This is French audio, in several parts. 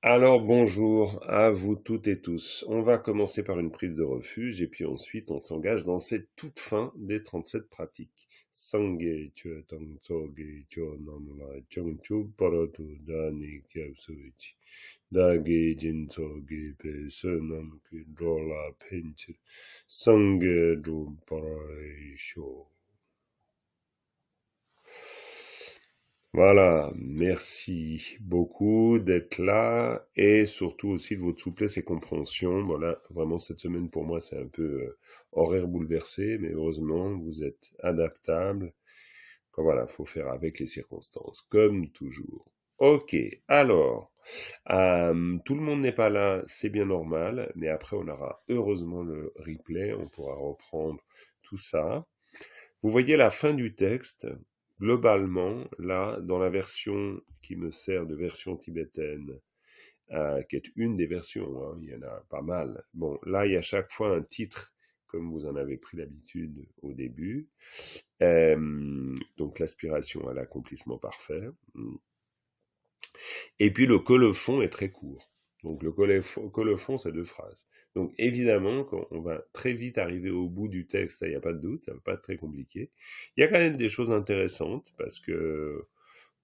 Alors bonjour à vous toutes et tous. On va commencer par une prise de refuge et puis ensuite on s'engage dans cette toute fin des 37 pratiques. Sangye chö tong tsoge chö nam la chong chu parotu dani kyabsuichi. Dagi jin tsoge pe se nam ki drola pinch. Sangye dru parai sho. Voilà, merci beaucoup d'être là et surtout aussi de votre souplesse et compréhension. Voilà, vraiment cette semaine pour moi c'est un peu horaire bouleversé, mais heureusement vous êtes adaptable. Voilà, faut faire avec les circonstances, comme toujours. Ok, alors, tout le monde n'est pas là, c'est bien normal, mais après on aura heureusement le replay, on pourra reprendre tout ça. Vous voyez la fin du texte, globalement, là, dans la version qui me sert de version tibétaine, qui est une des versions, hein, il y en a pas mal. Bon, là, il y a chaque fois un titre, comme vous en avez pris l'habitude au début. Donc, l'aspiration à l'accomplissement parfait. Et puis, le colophon est très court. Donc, le colophon, c'est 2 phrases. Donc, évidemment, quand on va très vite arriver au bout du texte, il n'y a pas de doute, ça ne va pas être très compliqué. Il y a quand même des choses intéressantes parce que,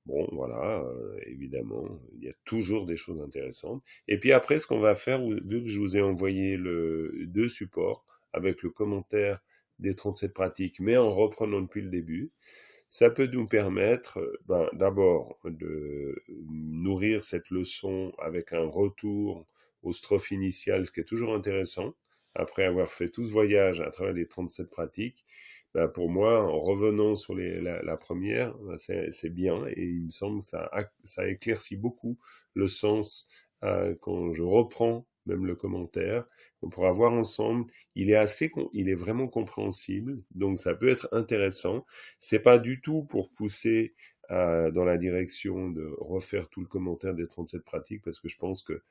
bon, voilà, évidemment, il y a toujours des choses intéressantes. Et puis après, ce qu'on va faire, vu que je vous ai envoyé deux supports avec le commentaire des 37 pratiques, mais en reprenant depuis le début, ça peut nous permettre, d'abord, de nourrir cette leçon avec un retour aux strophes initiales, ce qui est toujours intéressant. Après avoir fait tout ce voyage à travers les 37 pratiques, pour moi, en revenant sur la première, c'est bien et il me semble que ça éclaircit beaucoup le sens quand je reprends même le commentaire. On pourra voir ensemble, il est vraiment compréhensible, donc ça peut être intéressant. C'est pas du tout pour pousser dans la direction de refaire tout le commentaire des 37 pratiques, parce que je pense que,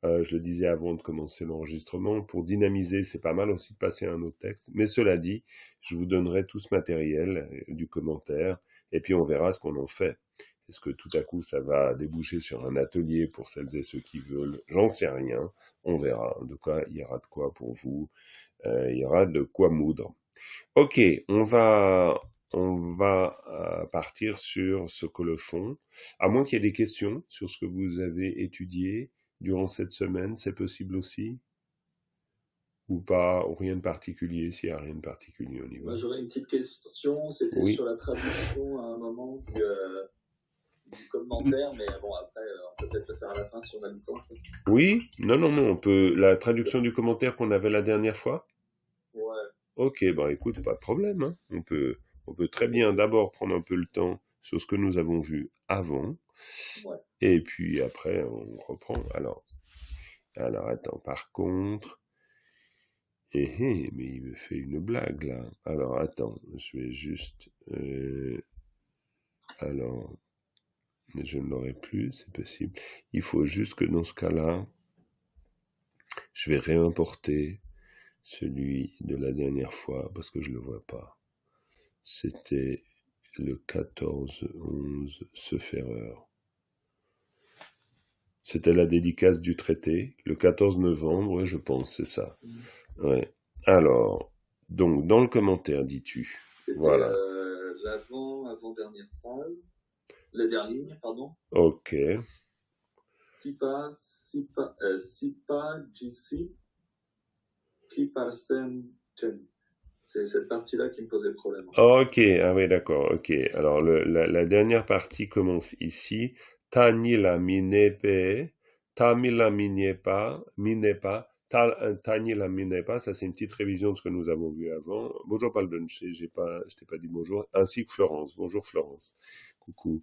je le disais avant de commencer l'enregistrement, pour dynamiser, c'est pas mal aussi de passer à un autre texte. Mais cela dit, je vous donnerai tout ce matériel du commentaire, et puis on verra ce qu'on en fait. Est-ce que tout à coup ça va déboucher sur un atelier pour celles et ceux qui veulent? J'en sais rien. On verra. En tout cas, il y aura de quoi pour vous. Il y aura de quoi moudre. Ok, on va partir sur ce colophon. À moins qu'il y ait des questions sur ce que vous avez étudié durant cette semaine, c'est possible aussi? Ou pas, ou rien de particulier? S'il n'y a rien de particulier, on y Moi, va. j'aurais une petite question. C'était Oui. sur la traduction à un moment du commentaire, mais bon, après, on peut peut-être le faire à la fin si on a du temps. Oui? Non, non, non, on peut. La traduction du commentaire qu'on avait la dernière fois? Ouais, Ok, bah écoute, pas de problème, hein. On peut très bien d'abord prendre un peu le temps sur ce que nous avons vu avant, ouais. et puis après on reprend. Alors attends, par contre, mais il me fait une blague là. Alors attends, je vais juste, alors, mais je ne l'aurai plus, c'est possible. Il faut juste que dans ce cas-là, je vais réimporter celui de la dernière fois parce que je le vois pas. C'était le 14-11 Seferer. C'était la dédicace du traité, le 14 novembre, ouais, je pense, c'est ça. Ouais. Alors, donc, dans le commentaire, dis-tu, C'était voilà. avant-dernière phrase, la dernière ligne, pardon. Ok. Sipa, GC, Kiparsen, Chen. C'est cette partie-là qui me posait problème. Ok, ah oui, d'accord, ok. Alors, la dernière partie commence ici. Tani la minepe, tami la minepa, minepa, tani la minepa. Ça, c'est une petite révision de ce que nous avons vu avant. Bonjour, Paldonche, je t'ai pas dit bonjour. Ainsi que Florence. Bonjour, Florence. Coucou.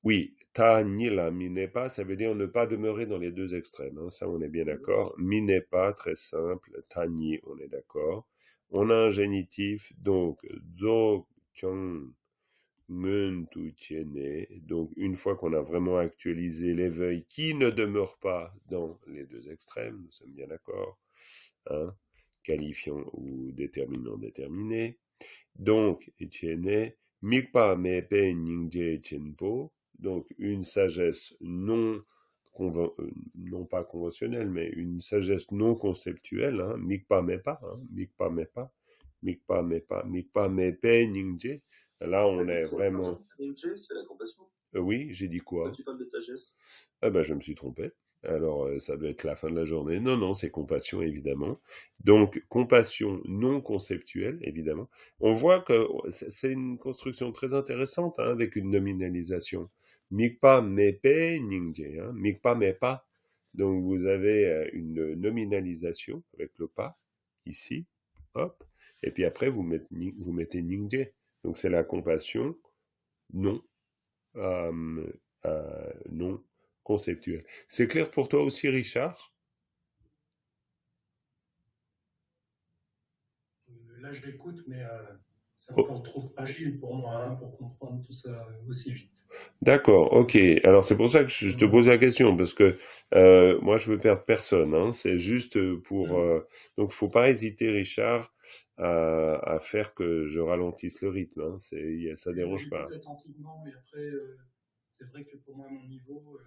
Oui, tani la minepa, ça veut dire ne pas demeurer dans les deux extrêmes, hein. Ça, on est bien d'accord. Minepa, très simple. Tani, on est d'accord. On a un génitif, donc zo kyung mun tu tiene. Donc une fois qu'on a vraiment actualisé l'éveil qui ne demeure pas dans les deux extrêmes, nous sommes bien d'accord, hein, qualifiant ou déterminant déterminé. Donc, tiene, mikpa me pe ningje chenpo. donc une sagesse non pas conventionnelle, mais une sagesse non conceptuelle, hein, mikpa mepa, hein, mikpa mepa, mikpa mepa, mikpa mepe ningje. Là, on est vraiment. Ningje, c'est la compassion. Oui, j'ai dit Quand quoi? tu parles de sagesse. Ah ben, je me suis trompé. Alors, ça doit être la fin de la journée. Non, non, c'est compassion, évidemment. Donc, compassion non conceptuelle, évidemment. On voit que c'est une construction très intéressante, hein, avec une nominalisation. Mikpa mepe ningje, hein, mikpa mepa. Donc, vous avez une nominalisation avec le pas, ici, hop. Et puis après, vous mettez ningje. Donc, c'est la compassion non non conceptuel. C'est clair pour toi aussi, Richard? Là, je l'écoute, mais c'est Oh, encore trop fragile pour moi hein, pour comprendre tout ça aussi vite. d'accord, ok. Alors c'est pour ça que je te pose la question, parce que moi je veux perdre personne, hein. C'est juste pour... donc faut pas hésiter, Richard, à faire que je ralentisse le rythme, hein. Ça dérange pas. J'écoute attentivement, mais après, c'est vrai que pour moi, mon niveau,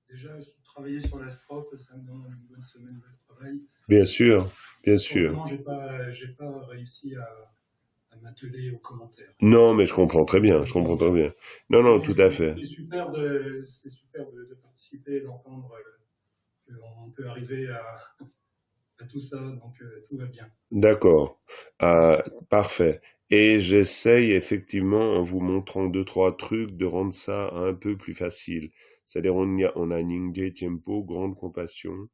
déjà, travailler sur la strophe, ça me demande une bonne semaine de travail. Bien sûr, bien sûr. Autrement, j'ai pas réussi à m'atteler aux commentaires. Non, mais je comprends très bien, je comprends très bien. Non, non, Mais tout à fait. C'est super de participer, d'entendre qu'on peut arriver à tout ça, donc tout va bien. D'accord. Parfait. Et j'essaye effectivement, en vous montrant deux, trois trucs, de rendre ça un peu plus facile. C'est-à-dire, on a Ningje Tiempo, grande compassion,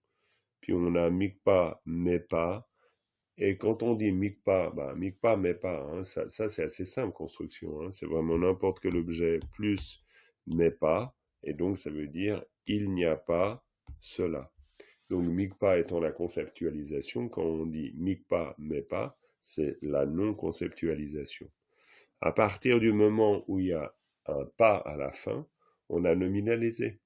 puis on a Mikpa Mepa. Et quand on dit Mikpa, bah, Mikpa Mepa, hein, ça c'est assez simple, construction, hein. C'est vraiment n'importe quel objet plus Mepa. Et donc, ça veut dire, il n'y a pas cela. Donc, Mikpa étant la conceptualisation, quand on dit Mikpa, Mepa, c'est la non-conceptualisation. À partir du moment où il y a un pas à la fin, on a nominalisé.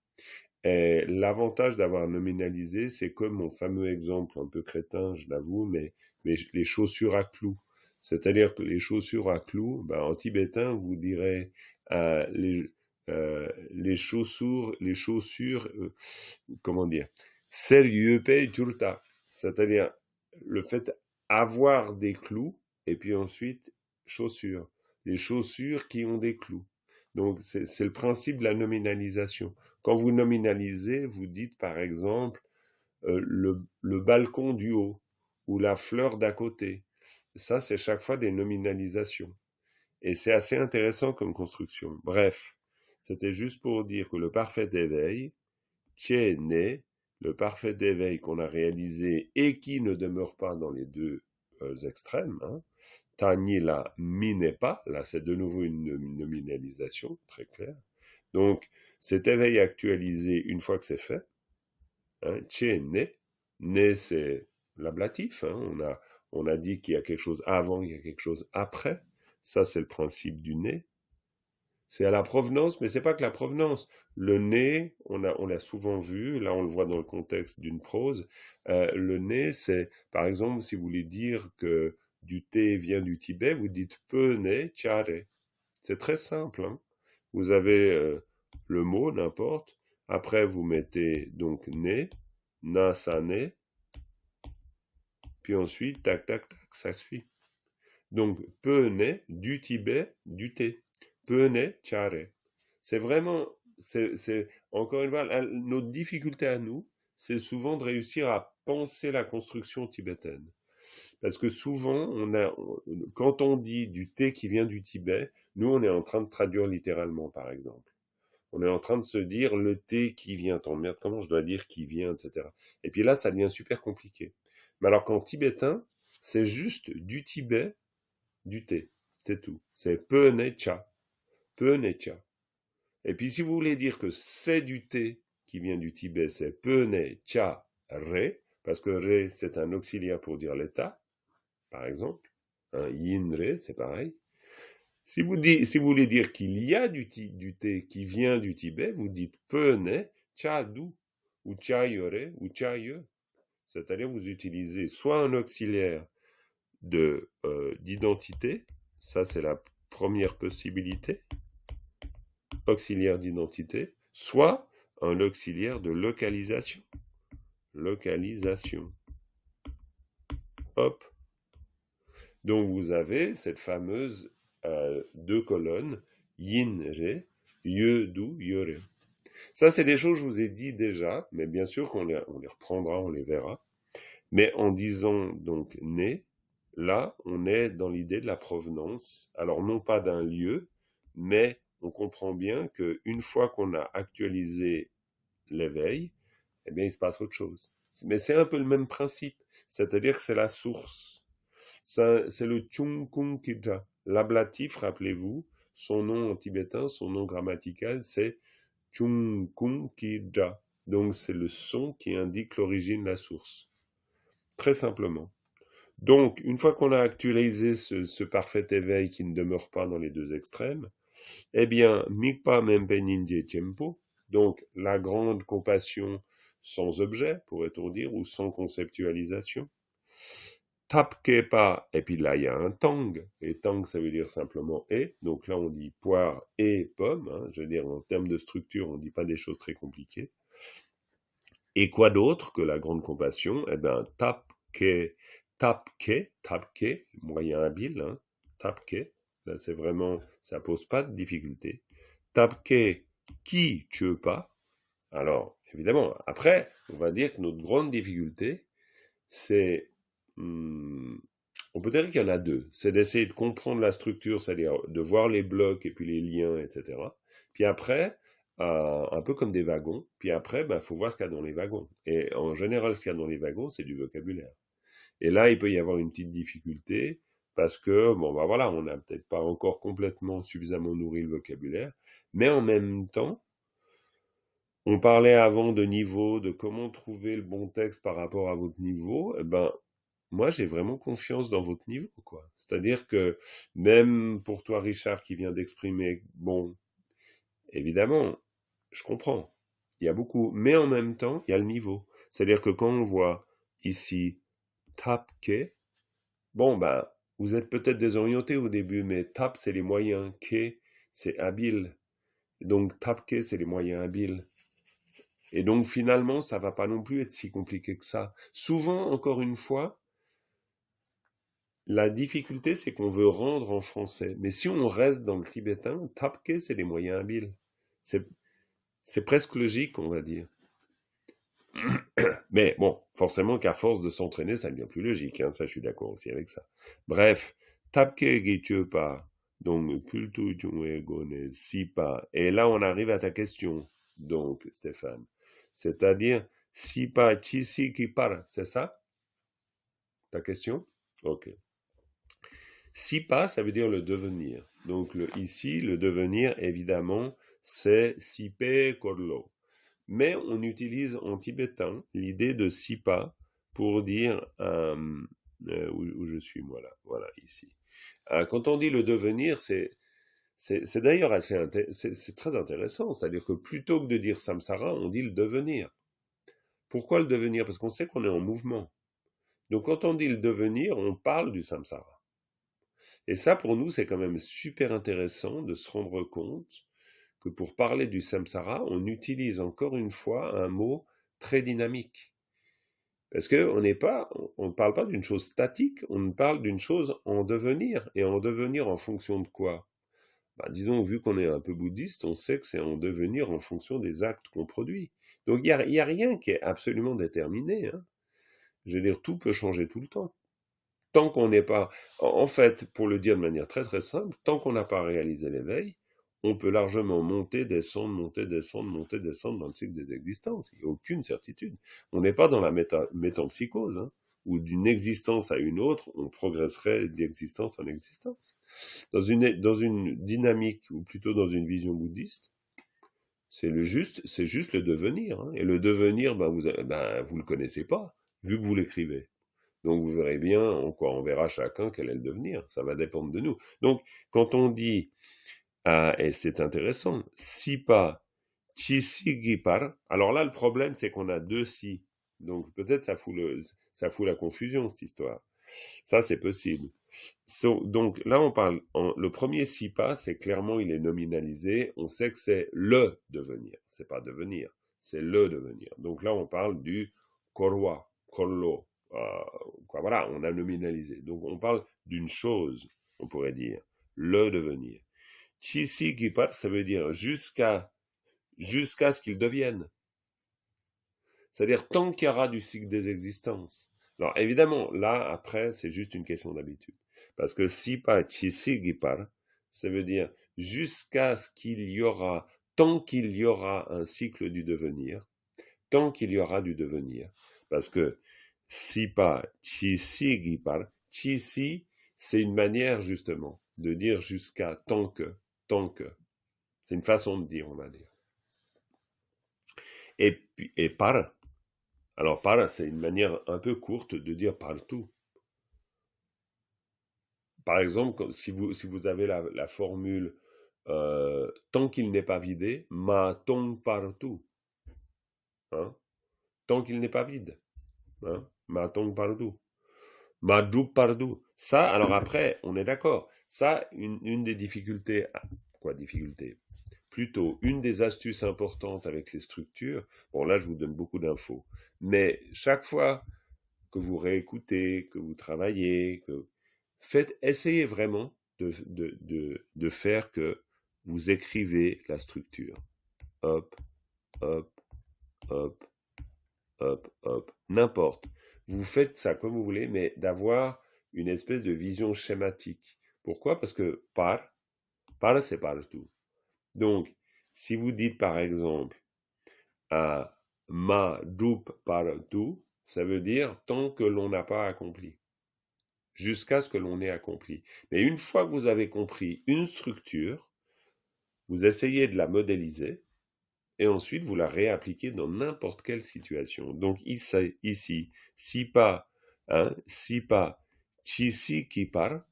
Et l'avantage d'avoir nominalisé, c'est comme mon fameux exemple un peu crétin, je l'avoue, mais les chaussures à clous. C'est-à-dire que les chaussures à clous, ben, en tibétain, vous direz les chaussures, comment dire, Seryupe Jurta, c'est-à-dire le fait d'avoir des clous, et puis ensuite chaussures. Les chaussures qui ont des clous. Donc c'est le principe de la nominalisation. Quand vous nominalisez, vous dites par exemple le balcon du haut ou la fleur d'à côté. Ça, c'est chaque fois des nominalisations. Et c'est assez intéressant comme construction. Bref, c'était juste pour dire que le parfait éveil, né, le parfait d'éveil qu'on a réalisé et qui ne demeure pas dans les deux extrêmes, hein. Tani la mi n'est pas, là c'est de nouveau une nominalisation, très claire. Donc cet éveil actualisé une fois que c'est fait, hein, né c'est l'ablatif, hein, on a dit qu'il y a quelque chose avant, il y a quelque chose après, ça c'est le principe du né. C'est à la provenance, mais c'est pas que la provenance. Le né, on l'a souvent vu, là on le voit dans le contexte d'une prose. Le né, c'est, par exemple, si vous voulez dire que du thé vient du Tibet, vous dites peu né chare. C'est très simple, hein. Vous avez le mot, n'importe. Après, vous mettez donc né, na sa né, puis ensuite, tac, tac, tac, ça suit. Donc, peu né, du Tibet, du thé. Peu né chare. C'est vraiment, c'est encore une fois, notre difficulté à nous, c'est souvent de réussir à penser la construction tibétaine. Parce que souvent, quand on dit du thé qui vient du Tibet, nous, on est en train de traduire littéralement, par exemple. On est en train de se dire le thé qui vient. Attends, merde, comment je dois dire qui vient, etc. Et puis là, ça devient super compliqué. Mais alors qu'en tibétain, c'est juste du Tibet, du thé. C'est tout. C'est peu necha. Peu necha. Et puis si vous voulez dire que c'est du thé qui vient du Tibet, c'est Pene Cha Re, parce que Re c'est un auxiliaire pour dire l'état, par exemple. Yin Re, c'est pareil. Si vous voulez dire qu'il y a du thé qui vient du Tibet, vous dites Pene Cha Du, ou Cha Yore, ou Cha Ye. C'est-à-dire vous utilisez soit un auxiliaire d'identité, ça c'est la première possibilité, auxiliaire d'identité, soit un auxiliaire de localisation. Localisation. Hop. Donc vous avez cette fameuse deux colonnes, yin, ré, ye, du, yore. Ça, c'est des choses que je vous ai dit déjà, mais bien sûr qu'on les reprendra, on les verra. Mais en disant donc né, là, on est dans l'idée de la provenance. Alors non pas d'un lieu, mais on comprend bien qu'une fois qu'on a actualisé l'éveil, eh bien, il se passe autre chose. Mais c'est un peu le même principe, c'est-à-dire que c'est la source. C'est le Chung Kung Kija. L'ablatif, rappelez-vous, son nom en tibétain, son nom grammatical, c'est Chung Kung Kija. Donc c'est le son qui indique l'origine de la source. Très simplement. Donc, une fois qu'on a actualisé ce parfait éveil qui ne demeure pas dans les deux extrêmes, eh bien, Mikpa Mempe Ninje Tiempo, donc la grande compassion sans objet, pourrait-on dire, ou sans conceptualisation. Tapkepa, et puis là il y a un tang, et tang ça veut dire simplement et, donc là on dit poire et pomme, hein, je veux dire en termes de structure on ne dit pas des choses très compliquées. Et quoi d'autre que la grande compassion? Eh bien, tapke, moyen habile, hein, tapke, là c'est vraiment, ça pose pas de difficulté. Tapke, qui tue pas. Alors, évidemment, après, on va dire que notre grande difficulté, c'est, on peut dire qu'il y en a deux. C'est d'essayer de comprendre la structure, c'est-à-dire de voir les blocs et puis les liens, etc. Puis après, un peu comme des wagons. Puis après, faut voir ce qu'il y a dans les wagons. Et en général, ce qu'il y a dans les wagons, c'est du vocabulaire. Et là, il peut y avoir une petite difficulté parce que, voilà, on n'a peut-être pas encore complètement suffisamment nourri le vocabulaire. Mais en même temps, on parlait avant de niveau, de comment trouver le bon texte par rapport à votre niveau. Moi, j'ai vraiment confiance dans votre niveau, quoi. C'est-à-dire que même pour toi, Richard, qui vient d'exprimer, évidemment, je comprends. Il y a beaucoup, mais en même temps, il y a le niveau. C'est-à-dire que quand on voit ici tapke, vous êtes peut-être désorienté au début, mais tap, c'est les moyens, ke, c'est habile. Donc tapke, c'est les moyens habiles. Et donc finalement, ça va pas non plus être si compliqué que ça. Souvent, encore une fois, la difficulté, c'est qu'on veut rendre en français. Mais si on reste dans le tibétain, tapke, c'est les moyens habiles. C'est presque logique, on va dire. Mais bon, forcément qu'à force de s'entraîner, ça devient plus logique. Hein, ça, je suis d'accord aussi avec ça. Bref, tapke gichupa, donc kultu gone sipa. Et là, on arrive à ta question, donc, Stéphane. C'est-à-dire, sipa chisi qui parle, c'est ça? Ta question? Ok. Sipa, ça veut dire le devenir. Donc, ici, le devenir, évidemment, c'est sipe korlo. Mais on utilise en tibétain l'idée de sipa pour dire où je suis, moi là, voilà, ici. Quand on dit le devenir, c'est d'ailleurs c'est très intéressant, c'est-à-dire que plutôt que de dire samsara, on dit le devenir. Pourquoi le devenir? Parce qu'on sait qu'on est en mouvement. Donc quand on dit le devenir, on parle du samsara. Et ça, pour nous, c'est quand même super intéressant de se rendre compte que pour parler du samsara, on utilise encore une fois un mot très dynamique. Parce qu'on ne parle pas d'une chose statique, on parle d'une chose en devenir. Et en devenir en fonction de quoi? Disons, vu qu'on est un peu bouddhiste, on sait que c'est en devenir en fonction des actes qu'on produit. Donc il n'y a rien qui est absolument déterminé. Hein. Je veux dire, tout peut changer tout le temps. Tant qu'on n'est pas... En fait, pour le dire de manière très très simple, tant qu'on n'a pas réalisé l'éveil, on peut largement monter, descendre, monter, descendre, monter, descendre dans le cycle des existences. Il n'y a aucune certitude. On n'est pas dans la métampsychose, hein, où d'une existence à une autre, on progresserait d'existence en existence. Dans une dynamique, ou plutôt dans une vision bouddhiste, c'est juste le devenir. Hein. Et le devenir, vous le connaissez pas, vu que vous l'écrivez. Donc vous verrez bien, on verra chacun quel est le devenir. Ça va dépendre de nous. Donc, quand on dit... et c'est intéressant. Sipa, chisi gipar. Alors là, le problème, c'est qu'on a deux si. Donc peut-être ça fout la confusion, cette histoire. Ça, c'est possible. Donc là, on parle, le premier sipa, c'est clairement, il est nominalisé. On sait que c'est le devenir. C'est pas devenir, c'est le devenir. Donc là, on parle du korwa, korlo. Voilà, on a nominalisé. Donc on parle d'une chose, on pourrait dire, le devenir. Chisi kipar, ça veut dire jusqu'à ce qu'il devienne. C'est-à-dire tant qu'il y aura du cycle des existences. Alors évidemment, là, après, c'est juste une question d'habitude. Parce que sipa chisigipar, ça veut dire jusqu'à ce qu'il y aura, tant qu'il y aura un cycle du devenir, tant qu'il y aura du devenir. Parce que sipa chisigipar, chisi, c'est une manière justement de dire jusqu'à tant que. C'est une façon de dire, on va dire. Et par, alors par, c'est une manière un peu courte de dire partout. Par exemple, si vous avez la formule tant qu'il n'est pas vidé, ma tombe partout. Hein? Tant qu'il n'est pas vide. Hein? Ma tombe partout. Ma double partout. Ça, alors après, on est d'accord. Ça, une des difficultés. Quoi, difficulté? Plutôt, une des astuces importantes avec les structures, bon là je vous donne beaucoup d'infos, mais chaque fois que vous réécoutez, que vous travaillez, essayez vraiment de faire que vous écrivez la structure. Hop, hop, hop, hop, hop, n'importe. Vous faites ça comme vous voulez, mais d'avoir une espèce de vision schématique. Pourquoi? Parce que par, c'est partout. Donc, si vous dites par exemple ma doupe partout, ça veut dire tant que l'on n'a pas accompli, jusqu'à ce que l'on ait accompli. Mais une fois que vous avez compris une structure, vous essayez de la modéliser et ensuite vous la réappliquez dans n'importe quelle situation. Donc ici si pas, chisi qui part,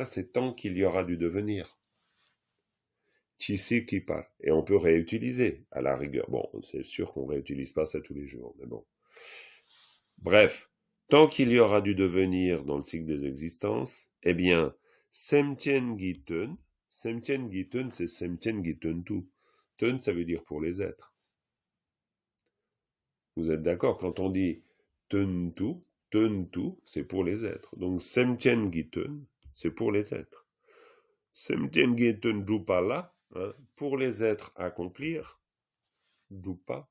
c'est tant qu'il y aura du devenir. Chisi qui part. Et on peut réutiliser, à la rigueur. Bon, c'est sûr qu'on ne réutilise pas ça tous les jours, mais bon. Bref, tant qu'il y aura du devenir dans le cycle des existences, eh bien, semtien gitun, c'est semtien gitun tout. Tun, ça veut dire pour les êtres. Vous êtes d'accord? Quand on dit tun tout, c'est pour les êtres. Donc, semtien gitun, c'est pour les êtres. Semtien gitun drupala, pour les êtres accomplir, drupa.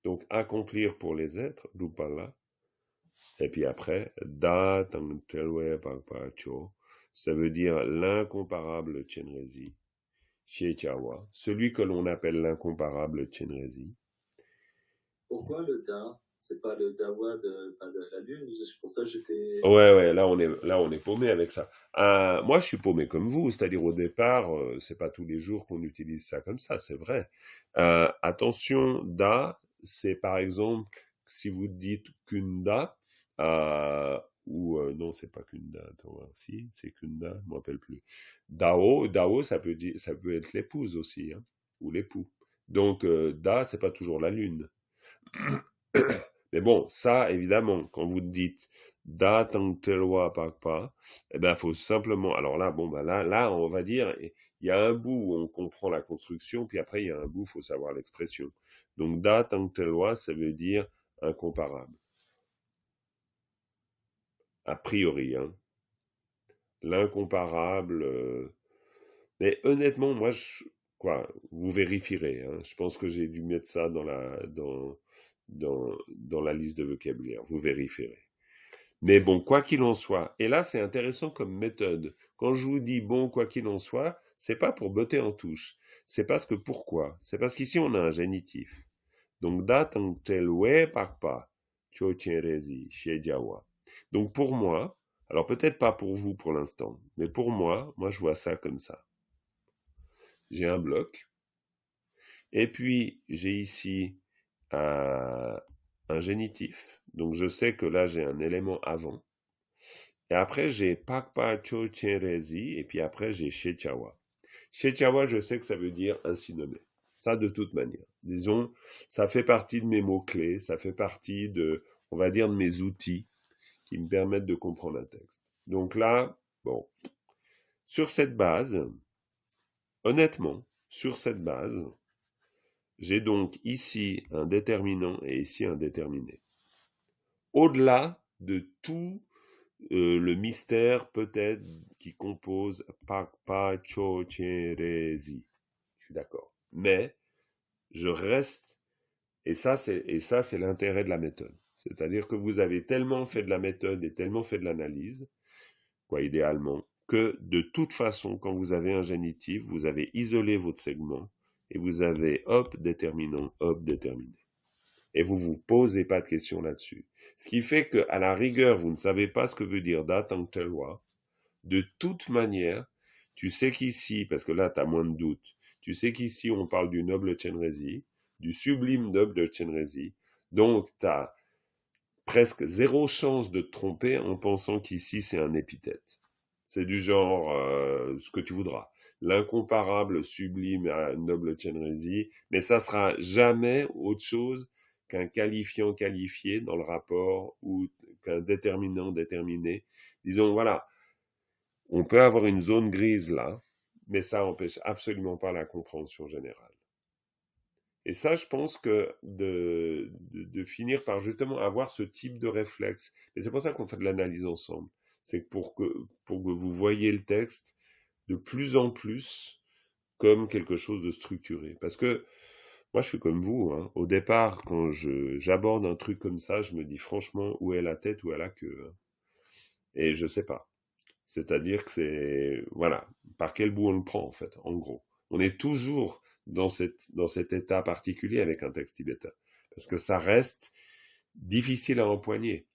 Donc, accomplir pour les êtres, drupala. Et puis après, da tang telwe papacho, ça veut dire l'incomparable Chenrezi, Chiechawa, celui que l'on appelle l'incomparable Chenrezi. Pourquoi le da? C'est pas le dawa pas de la lune? C'est pour ça que j'étais. Ouais, là on est paumé avec ça. Moi je suis paumé comme vous, c'est-à-dire au départ, c'est pas tous les jours qu'on utilise ça comme ça, c'est vrai. Attention, da, c'est par exemple si vous dites kunda, non, c'est pas kunda, attends, si, c'est kunda, je me rappelle plus. Dao, ça peut être l'épouse aussi, hein, ou l'époux. Donc da, c'est pas toujours la lune. Mais bon, ça, évidemment, quand vous dites da tang telwa pakpa, eh ben, faut simplement, alors là, bon, ben là, on va dire, il y a un bout où on comprend la construction, puis après, il y a un bout, il faut savoir l'expression. Donc, da tang telwa, ça veut dire incomparable. A priori, hein. L'incomparable, mais honnêtement, moi, vous vérifierez, hein. Je pense que j'ai dû mettre ça dans la liste de vocabulaire. Vous vérifierez. Mais bon, quoi qu'il en soit, et là c'est intéressant comme méthode. Quand je vous dis bon, quoi qu'il en soit, c'est pas pour botter en touche. C'est parce que pourquoi? C'est parce qu'ici on a un génitif. Donc datang telwe pakpa chochenrezi shiejawa. Donc pour moi, alors peut-être pas pour vous pour l'instant, mais pour moi je vois ça comme ça. J'ai un bloc, et puis j'ai ici un génitif, donc je sais que là j'ai un élément avant, et après j'ai pakpa cho chenrezi, et puis après j'ai shechawa. Shechawa, je sais que ça veut dire ainsi nommé. Ça de toute manière. Disons, ça fait partie de mes mots-clés, ça fait partie on va dire, de mes outils qui me permettent de comprendre un texte. Donc là, bon, sur cette base, honnêtement, sur cette base, j'ai donc ici un déterminant et ici un déterminé. Au-delà de tout le mystère peut-être qui compose Pachocheresi. Je suis d'accord. Mais je reste, et ça c'est l'intérêt de la méthode. C'est-à-dire que vous avez tellement fait de la méthode et tellement fait de l'analyse, quoi, idéalement, que de toute façon, quand vous avez un génitif, vous avez isolé votre segment et vous avez hop déterminant, hop déterminé. Et vous vous posez pas de questions là-dessus. Ce qui fait qu'à la rigueur, vous ne savez pas ce que veut dire date en telle loi. De toute manière, tu sais qu'ici, parce que là, tu as moins de doutes, tu sais qu'ici, on parle du noble Chenrezig, du sublime noble Chenrezig. Donc, tu as presque zéro chance de te tromper en pensant qu'ici, c'est un épithète. C'est du genre ce que tu voudras. L'incomparable, sublime, noble Chenrezig, mais ça sera jamais autre chose qu'un qualifiant qualifié dans le rapport ou qu'un déterminant déterminé. Disons, voilà, on peut avoir une zone grise là, mais ça n'empêche absolument pas la compréhension générale. Et ça, je pense que de finir par justement avoir ce type de réflexe, et c'est pour ça qu'on fait de l'analyse ensemble, c'est pour que vous voyez le texte de plus en plus comme quelque chose de structuré. Parce que moi, je suis comme vous, hein. Au départ, quand j'aborde un truc comme ça, je me dis franchement où est la tête, où est la queue, hein. Et je sais pas. C'est-à-dire que c'est, voilà, par quel bout on le prend, en fait, en gros. On est toujours dans cet état particulier avec un texte tibétain. Parce que ça reste difficile à empoigner.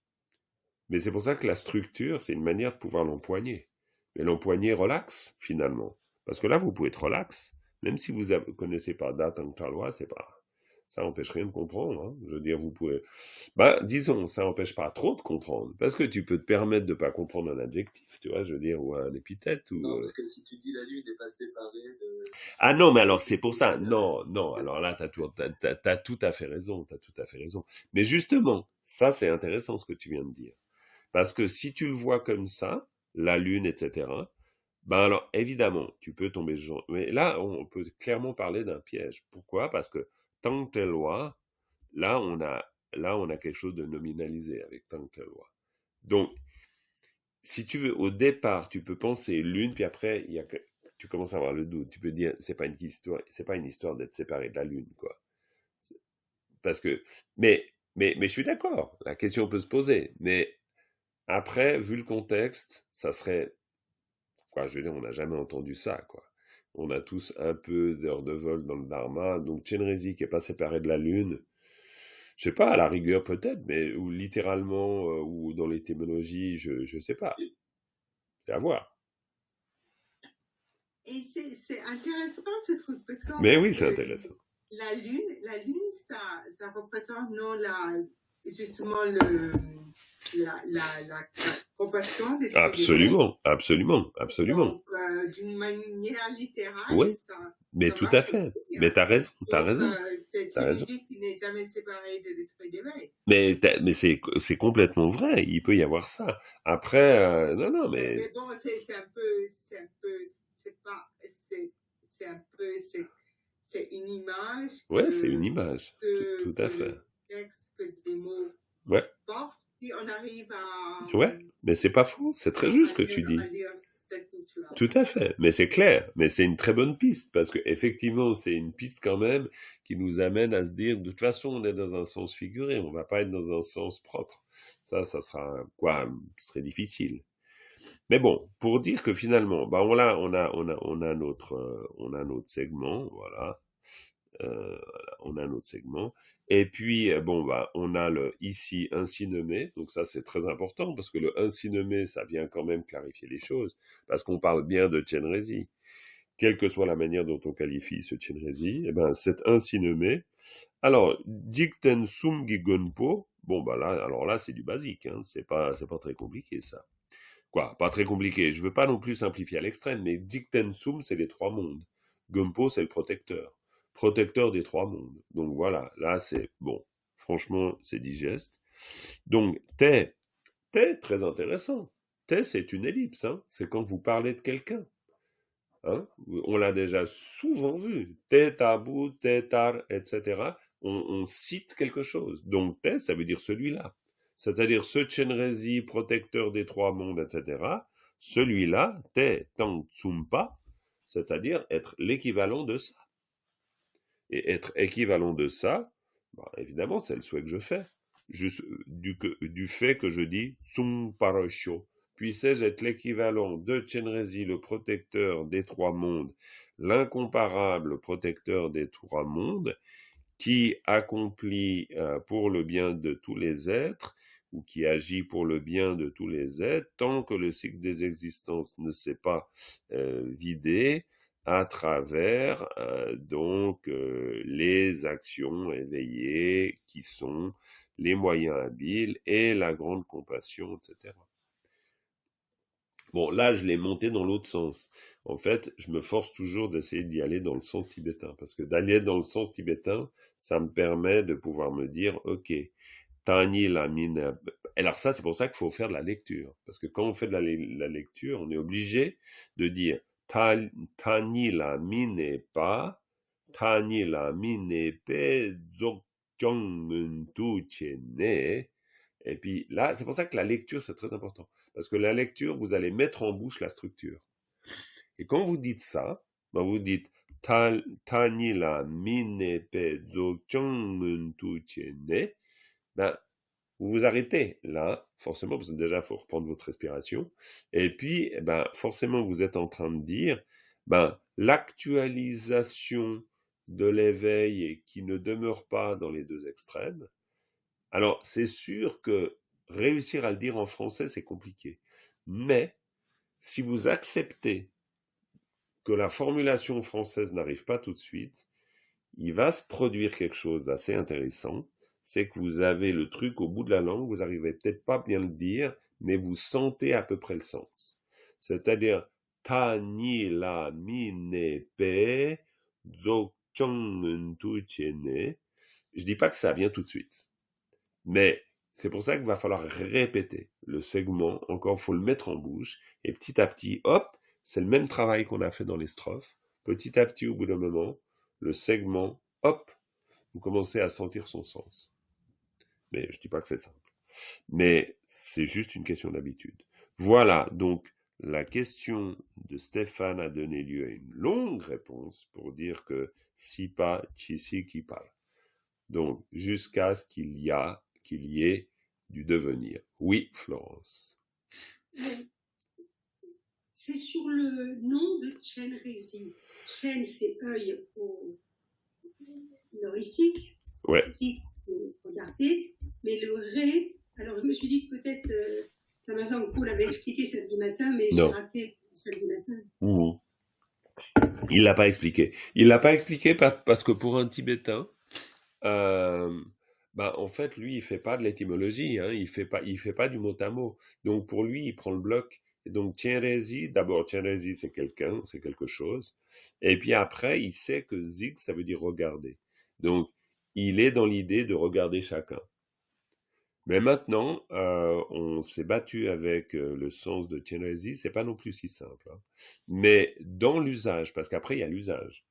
Mais c'est pour ça que la structure, c'est une manière de pouvoir l'empoigner. Mais l'empoigner relax, finalement. Parce que là, vous pouvez être relax. Même si vous ne connaissez pas date en talois, c'est pas, ça n'empêche rien de comprendre, hein. Je veux dire, vous pouvez, disons, ça n'empêche pas trop de comprendre. Parce que tu peux te permettre de ne pas comprendre un adjectif, tu vois, je veux dire, ou un épithète. Non, parce que si tu dis la lune n'est pas séparée de... Ah non, mais alors c'est pour ça. Non, non, alors là, t'as tout à fait raison, t'as tout à fait raison. Mais justement, ça c'est intéressant ce que tu viens de dire. Parce que si tu le vois comme ça, la lune, etc., alors évidemment, tu peux tomber ce genre. Mais là, on peut clairement parler d'un piège. Pourquoi? Parce que tant que telle loi, là, on a quelque chose de nominalisé avec tant que telle loi. Donc, si tu veux, au départ, tu peux penser lune, puis après, tu commences à avoir le doute. Tu peux dire, c'est pas une histoire d'être séparé de la lune, quoi. Parce que, mais je suis d'accord. La question peut se poser. Mais après, vu le contexte, ça serait, quoi, je veux dire, on n'a jamais entendu ça, quoi. On a tous un peu d'heures de vol dans le Dharma. Donc, Chenrezig qui n'est pas séparé de la lune, je sais pas, à la rigueur peut-être, mais ou littéralement, ou dans l'étymologie, je sais pas. C'est à voir. Et c'est intéressant ce truc, parce qu'en Mais fait, oui, c'est intéressant. la lune, ça représente non justement la compassion des spirituels. Absolument, absolument, absolument. Donc, d'une manière littérale, Oui, mais ça tout marche à fait. aussi, hein. Mais t'as raison, t'as Donc, raison. c'est T'as raison. Chenrezig qui n'est jamais séparé de l'esprit d'éveil. Mais c'est complètement vrai. Il peut y avoir ça. Après, non, mais. Mais bon, c'est un peu, c'est une image. Ouais, c'est une image. Tout à fait. Le texte, que les mots Ouais. portent, si on arrive à. Ouais, mais c'est pas faux. C'est très juste ce que tu dis. Tout à fait, mais c'est clair, mais c'est une très bonne piste, parce que effectivement, c'est une piste quand même qui nous amène à se dire, de toute façon, on est dans un sens figuré, on va pas être dans un sens propre. Ça sera quoi, ce serait difficile. Mais bon, pour dire que finalement, on a notre segment, voilà. On a notre segment. Et puis, on a le ici ainsi nommé. Donc ça, c'est très important parce que le ainsi nommé, ça vient quand même clarifier les choses. Parce qu'on parle bien de Chenrezig. Quelle que soit la manière dont on qualifie ce Chenrezig, cet ainsi nommé. Alors, Jigten Sumgi Gonpo, alors là, c'est du basique, hein. C'est pas très compliqué, ça. Quoi, pas très compliqué. Je veux pas non plus simplifier à l'extrême, mais Jigten Sum, c'est les trois mondes. Gonpo, c'est le protecteur des trois mondes. Donc voilà, là c'est bon, franchement c'est digeste. Donc très intéressant. T, c'est une ellipse, hein. C'est quand vous parlez de quelqu'un. Hein. On l'a déjà souvent vu. Te, tabu, te, tar, etc. On cite quelque chose. Donc, te, ça veut dire celui-là. C'est-à-dire ce Chenrezi, protecteur des trois mondes, etc. Celui-là, te, tang, tsumpa, c'est-à-dire être l'équivalent de ça. Et être équivalent de ça, bah, évidemment, c'est le souhait que je fais. Juste du fait que je dis tsum parosho. Puissais-je être l'équivalent de Chenrezi, le protecteur des trois mondes, l'incomparable protecteur des trois mondes, qui accomplit pour le bien de tous les êtres, ou qui agit pour le bien de tous les êtres, tant que le cycle des existences ne s'est pas vidé, à travers les actions éveillées qui sont les moyens habiles et la grande compassion, etc. Bon, là, je l'ai monté dans l'autre sens. En fait, je me force toujours d'essayer d'y aller dans le sens tibétain, parce que d'aller dans le sens tibétain, ça me permet de pouvoir me dire, ok, Tani la mine. Alors ça, c'est pour ça qu'il faut faire de la lecture, parce que quand on fait de la lecture, on est obligé de dire Tani la mine pas, Tani la mine pe dzogkyong tu chene. Et puis là, c'est pour ça que la lecture, c'est très important. Parce que la lecture, vous allez mettre en bouche la structure. Et quand vous dites ça, ben vous dites Tani la mine pe dzogkyong tu chene. Ben, vous vous arrêtez là, forcément, parce que déjà, il faut reprendre votre respiration. Et puis, ben, forcément, vous êtes en train de dire, ben, l'actualisation de l'éveil qui ne demeure pas dans les deux extrêmes. Alors, c'est sûr que réussir à le dire en français, c'est compliqué. Mais, si vous acceptez que la formulation française n'arrive pas tout de suite, il va se produire quelque chose d'assez intéressant. C'est que vous avez le truc au bout de la langue, vous n'arrivez peut-être pas bien le dire, mais vous sentez à peu près le sens. C'est-à-dire, ta ni la mi ne pe, zo chong tu chene. Je dis pas que ça vient tout de suite. Mais c'est pour ça qu'il va falloir répéter le segment. Encore, faut le mettre en bouche. Et petit à petit, hop, c'est le même travail qu'on a fait dans les strophes. Petit à petit, au bout d'un moment, le segment, hop, vous commencez à sentir son sens. Mais je dis pas que c'est simple. Mais c'est juste une question d'habitude. Voilà, donc la question de Stéphane a donné lieu à une longue réponse pour dire que si pas, chisi qui parle. Donc, jusqu'à ce qu'il y ait du devenir. Oui, Florence. C'est sur le nom de Chenrezi. Chen, c'est œil honorifique. Ouais. Ici, regardez. Mais le ré, alors je me suis dit que peut-être Samazang Paul l'avait expliqué samedi matin, mais j'ai raté samedi matin. Mmh. Il l'a pas expliqué. Il l'a pas expliqué parce que pour un Tibétain, en fait, lui, il fait pas de l'étymologie, hein, il fait pas du mot à mot. Donc pour lui, il prend le bloc. Et donc Chenrezi, d'abord Chenrezi, c'est quelqu'un, c'est quelque chose. Et puis après, il sait que Zig, ça veut dire regarder. Donc il est dans l'idée de regarder chacun. Mais maintenant, on s'est battu avec le sens de Chenrezi, c'est pas non plus si simple. Hein. Mais dans l'usage, parce qu'après il y a l'usage.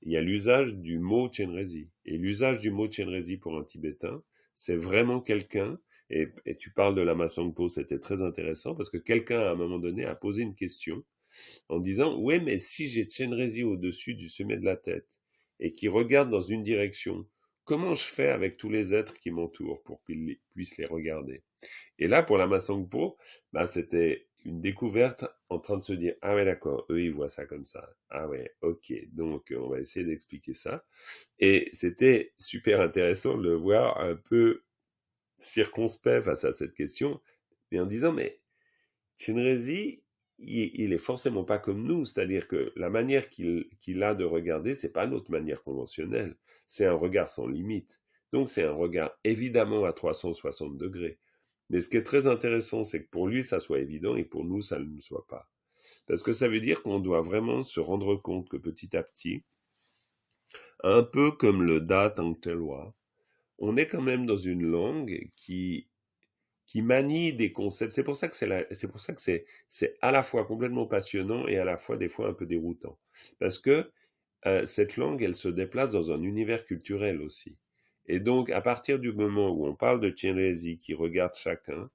Il y a l'usage du mot Chenrezi. Et l'usage du mot Chenrezi pour un Tibétain, c'est vraiment quelqu'un, et tu parles de Lama Tsongpo, c'était très intéressant, parce que quelqu'un, à un moment donné, a posé une question en disant, ouais, mais si j'ai Chenrezi au-dessus du sommet de la tête, et qui regarde dans une direction, comment je fais avec tous les êtres qui m'entourent pour qu'ils puissent les regarder? Et là, pour Lama Tsongpo, c'était une découverte en train de se dire, ah ouais, d'accord, eux, ils voient ça comme ça. Ah ouais, ok, donc on va essayer d'expliquer ça. Et c'était super intéressant de le voir un peu circonspect face à cette question, mais en disant, mais Chenrezi, il est forcément pas comme nous, c'est-à-dire que la manière qu'il a de regarder, c'est pas notre manière conventionnelle, c'est un regard sans limite. Donc c'est un regard évidemment à 360 degrés. Mais ce qui est très intéressant, c'est que pour lui, ça soit évident et pour nous, ça ne le soit pas. Parce que ça veut dire qu'on doit vraiment se rendre compte que petit à petit, un peu comme le Da Tangtelwa, on est quand même dans une langue qui qui manie des concepts. C'est pour ça que c'est à la fois complètement passionnant et à la fois des fois un peu déroutant. Parce que cette langue, elle se déplace dans un univers culturel aussi. Et donc, à partir du moment où on parle de Chenrezig qui regarde chacun,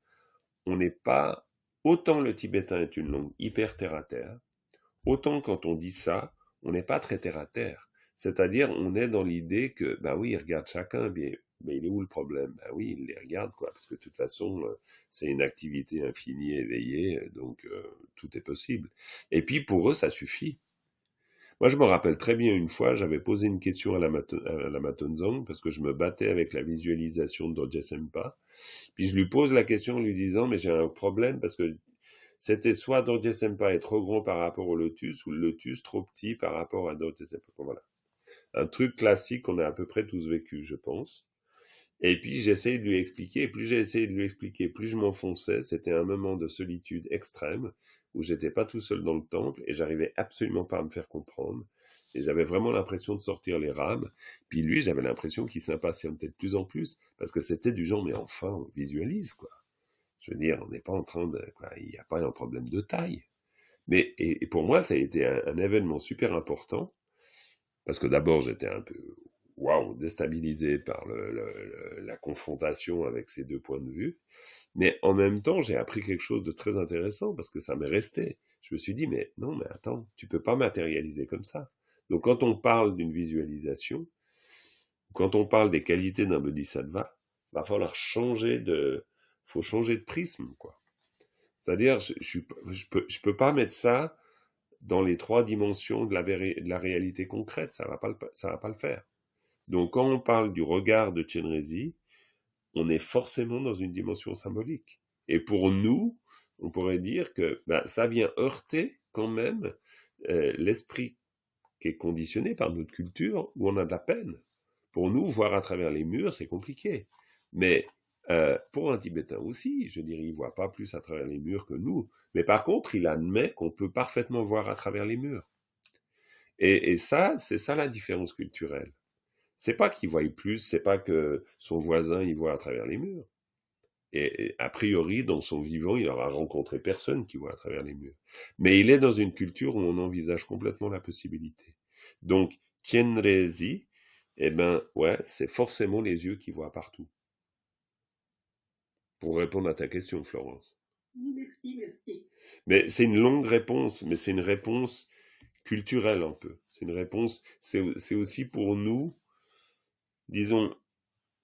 on n'est pas... Autant le tibétain est une langue hyper terre-à-terre, autant quand on dit ça, on n'est pas très terre-à-terre. C'est-à-dire, on est dans l'idée que, ben oui, il regarde chacun, mais il est où le problème? Ben oui, il les regarde, quoi, parce que de toute façon, c'est une activité infinie éveillée, donc tout est possible. Et puis, pour eux, ça suffit. Moi, je me rappelle très bien une fois, j'avais posé une question à la Matonzong, parce que je me battais avec la visualisation de Dorje Sempa. Puis je lui pose la question en lui disant, mais j'ai un problème, parce que c'était soit Dorje Sempa est trop grand par rapport au lotus, ou le lotus trop petit par rapport à Dorje Sempa. Voilà. Un truc classique qu'on a à peu près tous vécu, je pense. Et puis j'essayais de lui expliquer, et plus j'ai essayé de lui expliquer, plus je m'enfonçais. C'était un moment de solitude extrême, où j'étais pas tout seul dans le temple, et j'arrivais absolument pas à me faire comprendre. Et j'avais vraiment l'impression de sortir les rames. Puis lui, j'avais l'impression qu'il s'impatientait de plus en plus, parce que c'était du genre, mais enfin, on visualise, quoi. Je veux dire, on n'est pas en train de... quoi, il n'y a pas un problème de taille. Mais, et pour moi, ça a été un événement super important, parce que d'abord, j'étais un peu... waouh, déstabilisé par la confrontation avec ces deux points de vue. Mais en même temps, j'ai appris quelque chose de très intéressant parce que ça m'est resté. Je me suis dit, mais non, mais attends, tu peux pas matérialiser comme ça. Donc quand on parle d'une visualisation, quand on parle des qualités d'un bodhisattva, va falloir changer de prisme, quoi. C'est-à-dire, je peux pas mettre ça dans les trois dimensions de la réalité concrète. Ça va pas le faire. Donc, quand on parle du regard de Chenrezig, on est forcément dans une dimension symbolique. Et pour nous, on pourrait dire que ça vient heurter quand même l'esprit qui est conditionné par notre culture, où on a de la peine. Pour nous, voir à travers les murs, c'est compliqué. Mais pour un Tibétain aussi, je dirais, il ne voit pas plus à travers les murs que nous. Mais par contre, il admet qu'on peut parfaitement voir à travers les murs. Et ça, c'est ça la différence culturelle. C'est pas qu'il voie plus, c'est pas que son voisin il voit à travers les murs. Et a priori, dans son vivant, il n'aura rencontré personne qui voit à travers les murs. Mais il est dans une culture où on envisage complètement la possibilité. Donc, Chenrezig, ouais, c'est forcément les yeux qui voient partout. Pour répondre à ta question, Florence. Merci. Mais c'est une longue réponse, mais c'est une réponse culturelle un peu. C'est une réponse, c'est aussi pour nous, disons,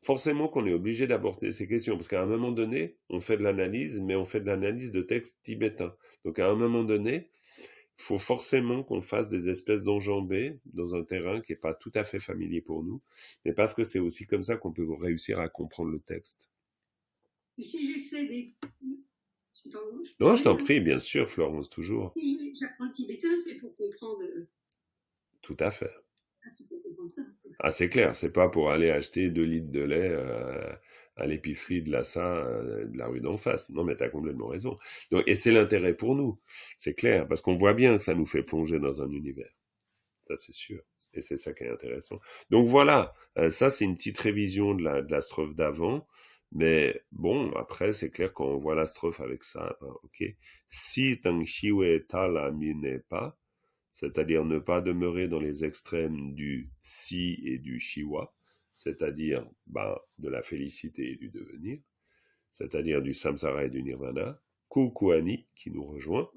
forcément qu'on est obligé d'aborder ces questions, parce qu'à un moment donné, on fait de l'analyse, mais on fait de l'analyse de textes tibétains. Donc à un moment donné, il faut forcément qu'on fasse des espèces d'enjambées dans un terrain qui n'est pas tout à fait familier pour nous, mais parce que c'est aussi comme ça qu'on peut réussir à comprendre le texte. Et si j'essaie des... Non, je t'en prie, bien sûr, Florence, toujours. Si j'apprends le tibétain, c'est pour comprendre... Tout à fait. Ah, c'est clair, c'est pas pour aller acheter 2 litres de lait à l'épicerie de Lhasa, de la rue d'en face. Non, mais t'as complètement raison. Donc, et c'est l'intérêt pour nous, c'est clair, parce qu'on voit bien que ça nous fait plonger dans un univers. Ça, c'est sûr. Et c'est ça qui est intéressant. Donc voilà, ça c'est une petite révision de la strophe d'avant. Mais bon, après, c'est clair, quand on voit la strophe avec ça, ok. Si tang shiwe tala mine pas, c'est-à-dire ne pas demeurer dans les extrêmes du si et du shiwa, c'est-à-dire de la félicité et du devenir, c'est-à-dire du samsara et du nirvana, kukuani, qui nous rejoint,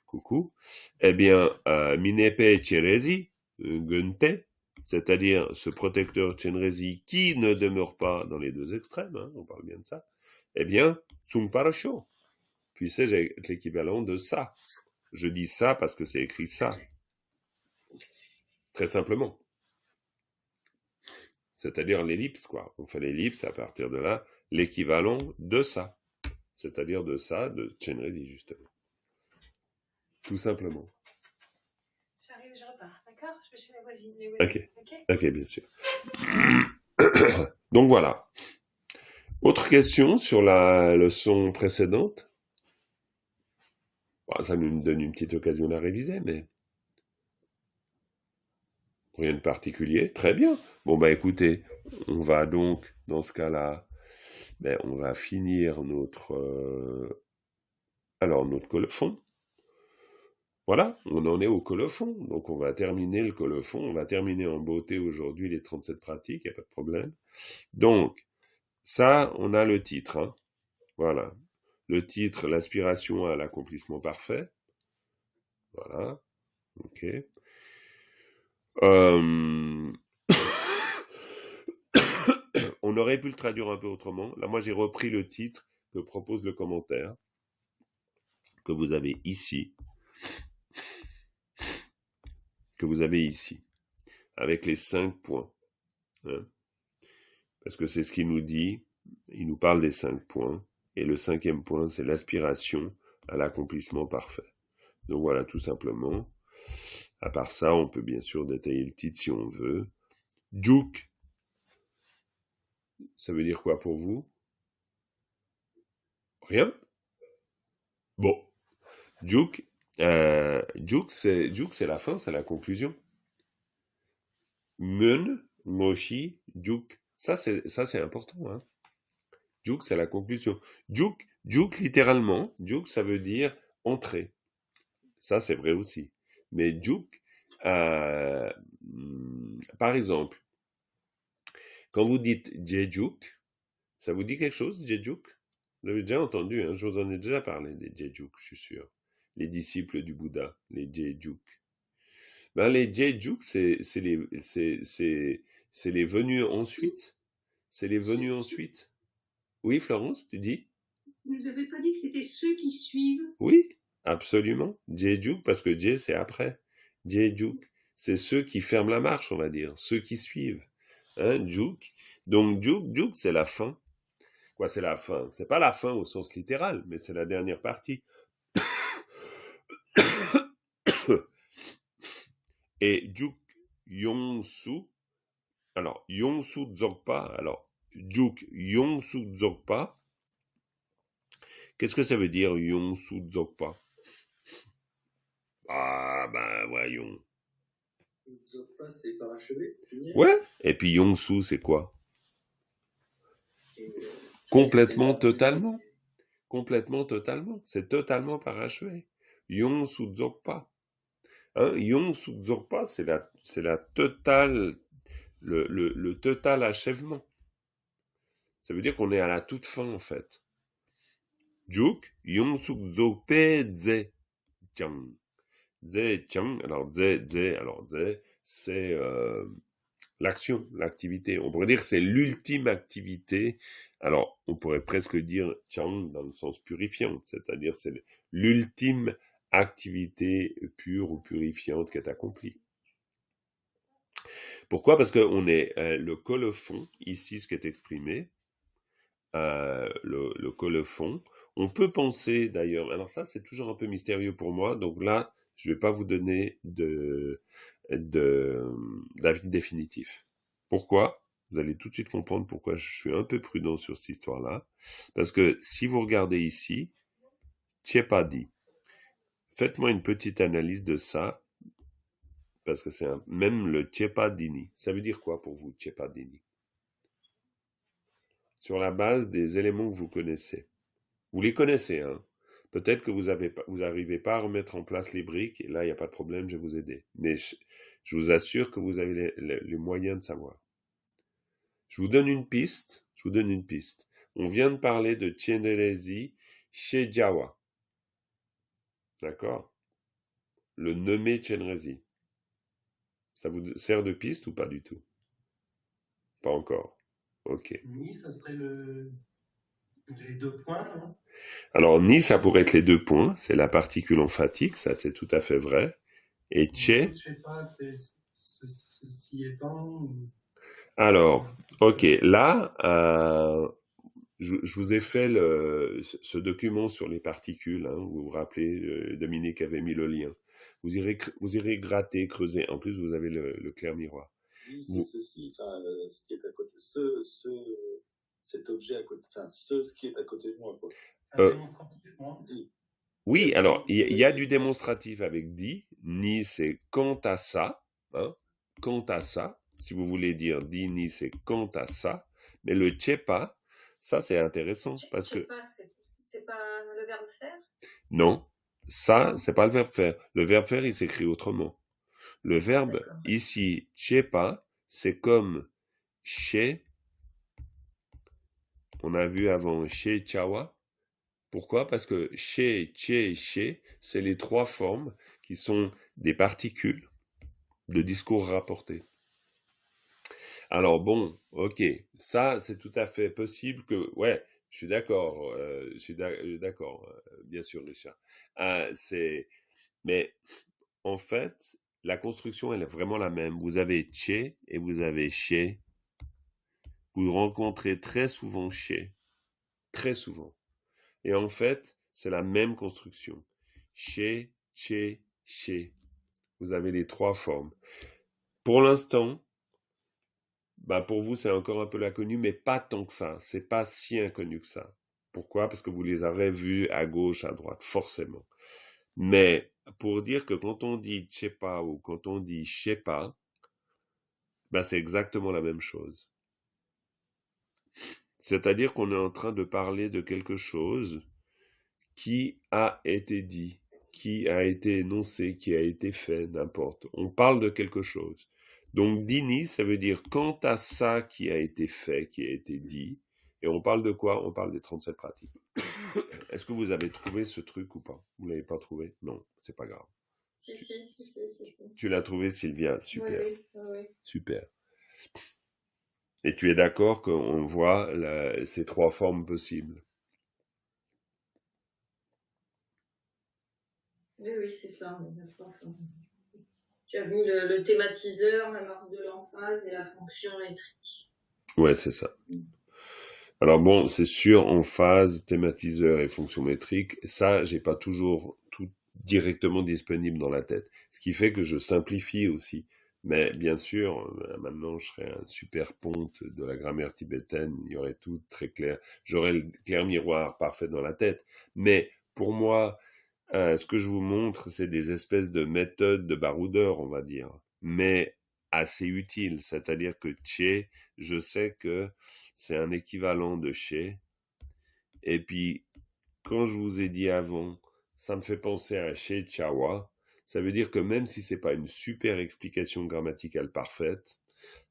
coucou, eh bien, minepe Chenrezig, gunte, c'est-à-dire ce protecteur Chenrezig qui ne demeure pas dans les deux extrêmes, on parle bien de ça, eh bien, tsung parasho, puissé-je être l'équivalent de ça. Je dis ça parce que c'est écrit ça. Très simplement. C'est-à-dire l'ellipse, quoi. On fait l'ellipse, à partir de là, l'équivalent de ça. C'est-à-dire de ça, de Chenrezig, justement. Tout simplement. J'arrive, je repars, d'accord? Je vais chez la voisine. Ok, bien sûr. Donc voilà. Autre question sur la leçon précédente? Ça nous donne une petite occasion de la réviser, mais rien de particulier. Très bien. Bon, écoutez, on va donc, dans ce cas-là, ben, on va finir notre colophon. Voilà, on en est au colophon. Donc, on va terminer le colophon. On va terminer en beauté aujourd'hui les 37 pratiques, il n'y a pas de problème. Donc, ça, on a le titre. Hein. Voilà. Le titre, l'aspiration à l'accomplissement parfait. Voilà. OK. On aurait pu le traduire un peu autrement. Là, moi, j'ai repris le titre que propose le commentaire que vous avez ici. Avec les 5 points. Hein. Parce que c'est ce qu'il nous dit. Il nous parle des 5 points. Et le 5e point, c'est l'aspiration à l'accomplissement parfait. Donc voilà, tout simplement. À part ça, on peut bien sûr détailler le titre si on veut. Juk, ça veut dire quoi pour vous? Rien? Bon. Juk, c'est la fin, c'est la conclusion. Mun, moshi, juk. Ça c'est important. Hein. Juk, c'est la conclusion. Juk, littéralement, juk, ça veut dire entrer. Ça, c'est vrai aussi. Mais juk, par exemple, quand vous dites jejuk, ça vous dit quelque chose, jejuk? Vous l'avez déjà entendu, hein, je vous en ai déjà parlé des jejuk, je suis sûr. Les disciples du Bouddha, les jejuk. Ben, les jejuk, c'est les venus ensuite. C'est les venus ensuite. Oui, Florence, tu dis? Vous nous avez pas dit que c'était ceux qui suivent? Oui, absolument. Jejuk, parce que je, c'est après. Jejuk, c'est ceux qui ferment la marche, on va dire, ceux qui suivent. Hein, juk. Donc, juk, c'est la fin. Quoi, c'est la fin? C'est pas la fin au sens littéral, mais c'est la dernière partie. Et juk yongsu, alors yongsu dzogpa, alors juk yongsu dzogpa, qu'est-ce que ça veut dire yongsu dzogpa? Ah ben voyons. Dzogpa, c'est parachevé, finir. Ouais, et puis yongsu c'est quoi? Complètement, totalement. C'est totalement parachevé. Yongsu dzogpa. Hein, Yongsu dzogpa, c'est la totale, le total achèvement. Ça veut dire qu'on est à la toute fin, en fait. Juk, Yongsu dzogpe ze chang. Ze chang, alors ze, c'est l'action, l'activité. On pourrait dire que c'est l'ultime activité. Alors, on pourrait presque dire chang dans le sens purifiant, c'est-à-dire c'est l'ultime activité pure ou purifiante qui est accomplie. Pourquoi? Parce qu'on est le colophon, ici ce qui est exprimé, le colophon. On peut penser d'ailleurs, alors ça c'est toujours un peu mystérieux pour moi, donc là je ne vais pas vous donner d'avis définitif. Pourquoi? Vous allez tout de suite comprendre pourquoi je suis un peu prudent sur cette histoire-là. Parce que si vous regardez ici, Tchepadi, faites-moi une petite analyse de ça, parce que c'est même le Tchepadini. Ça veut dire quoi pour vous, Tchepadini? Sur la base des éléments que vous connaissez. Vous les connaissez, hein? Peut-être que vous n'arrivez pas à remettre en place les briques, et là, il n'y a pas de problème, je vais vous aider. Mais je vous assure que vous avez les moyens de savoir. Je vous donne une piste. On vient de parler de Chenrezig Shejawa. D'accord? Le nommé Chenrezig. Ça vous sert de piste ou pas du tout? Pas encore. Ok. Ni, ça serait les 2 points, non? Alors, ni, ça pourrait être les 2 points. C'est la particule emphatique, ça c'est tout à fait vrai. Et che. Je sais pas, c'est ceci étant. Ou... Alors, ok, là, je vous ai fait ce document sur les particules. Hein, vous vous rappelez, Dominique avait mis le lien. Vous irez gratter, creuser. En plus, vous avez le clair miroir. Oui, c'est ceci, enfin, ce qui est à côté, cet objet à côté, enfin, ce qui est à côté de moi, quoi. Démonstrativement. Dit. Oui, alors, il y a du démonstratif avec dit. Ni, c'est quant à ça. Hein, quant à ça. Si vous voulez dire dit, ni, c'est quant à ça. Mais le chepa, Ça, c'est intéressant parce que Chepa, c'est pas le verbe faire? non, ça, Non? c'est pas le verbe faire. Le verbe faire, il s'écrit autrement. Le verbe D'accord. ici, chepa, c'est comme chez, on a vu avant chez chawa. Pourquoi? Parce que chez, chez, c'est les trois formes qui sont des particules de discours rapportés. Alors bon, ok, ça c'est tout à fait possible que, ouais, je suis d'accord, d'accord, bien sûr, Richard. Mais en fait, la construction elle est vraiment la même. Vous avez chez et vous avez chez. Vous rencontrez très souvent chez, très souvent. Et en fait, c'est la même construction. Chez, chez. Vous avez les trois formes. Pour l'instant, bah pour vous, c'est encore un peu l'inconnu, mais pas tant que ça. C'est pas si inconnu que ça. Pourquoi? Parce que vous les aurez vus à gauche, à droite, forcément. Mais pour dire que quand on dit chepa ou quand on dit shepa, bah c'est exactement la même chose. C'est-à-dire qu'on est en train de parler de quelque chose qui a été dit, qui a été énoncé, qui a été fait, n'importe. On parle de quelque chose. Donc dini, ça veut dire quant à ça qui a été fait, qui a été dit. Et on parle de quoi? On parle des 37 pratiques. Est-ce que vous avez trouvé ce truc ou pas? Vous l'avez pas trouvé? Non, c'est pas grave. Si. Tu l'as trouvé, Sylvia? Super, Oui. super. Et tu es d'accord qu'on voit ces trois formes possibles? Oui, c'est ça, on a trois formes. Tu as mis le thématiseur, la marque de l'emphase et la fonction métrique. Ouais, c'est ça. Alors bon, c'est sûr, en phase, thématiseur et fonction métrique, ça, j'ai pas toujours tout directement disponible dans la tête. Ce qui fait que je simplifie aussi. Mais bien sûr, maintenant, je serais un super ponte de la grammaire tibétaine, il y aurait tout très clair. J'aurais le clair miroir parfait dans la tête. Mais pour moi, ce que je vous montre, c'est des espèces de méthodes de baroudeur, on va dire. Mais assez utiles, c'est-à-dire que Che, je sais que c'est un équivalent de chez. Et puis, quand je vous ai dit avant, ça me fait penser à chez Chawa. Ça veut dire que même si c'est pas une super explication grammaticale parfaite,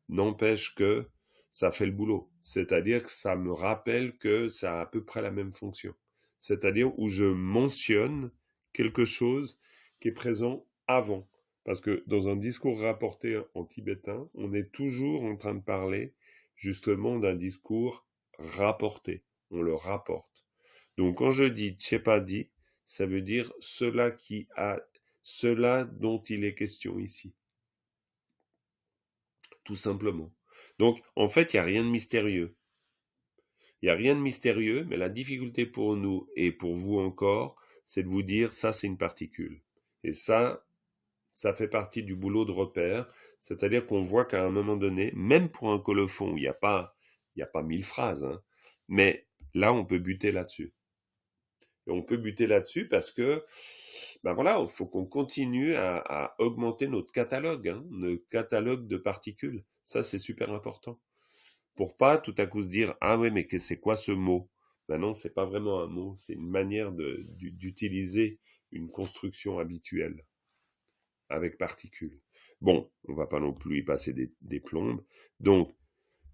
n'empêche que ça fait le boulot. C'est-à-dire que ça me rappelle que ça a à peu près la même fonction. C'est-à-dire où je mentionne quelque chose qui est présent avant. Parce que dans un discours rapporté en tibétain, on est toujours en train de parler justement d'un discours rapporté. On le rapporte. Donc quand je dis Chepadi, ça veut dire cela dont il est question ici. Tout simplement. Donc en fait, il n'y a rien de mystérieux. Il n'y a rien de mystérieux, mais la difficulté pour nous et pour vous encore, c'est de vous dire ça c'est une particule. Et ça fait partie du boulot de repère, c'est-à-dire qu'on voit qu'à un moment donné, même pour un colophon, il n'y a pas 1000 phrases, hein, mais là on peut buter là-dessus. Et on peut buter là-dessus parce que, ben voilà, il faut qu'on continue à augmenter notre catalogue, hein, notre catalogue de particules. Ça, c'est super important. Pour pas tout à coup se dire, ah oui, mais c'est quoi ce mot? Ben non, c'est pas vraiment un mot, c'est une manière d'utiliser une construction habituelle avec particules. Bon, on va pas non plus y passer des plombes. Donc,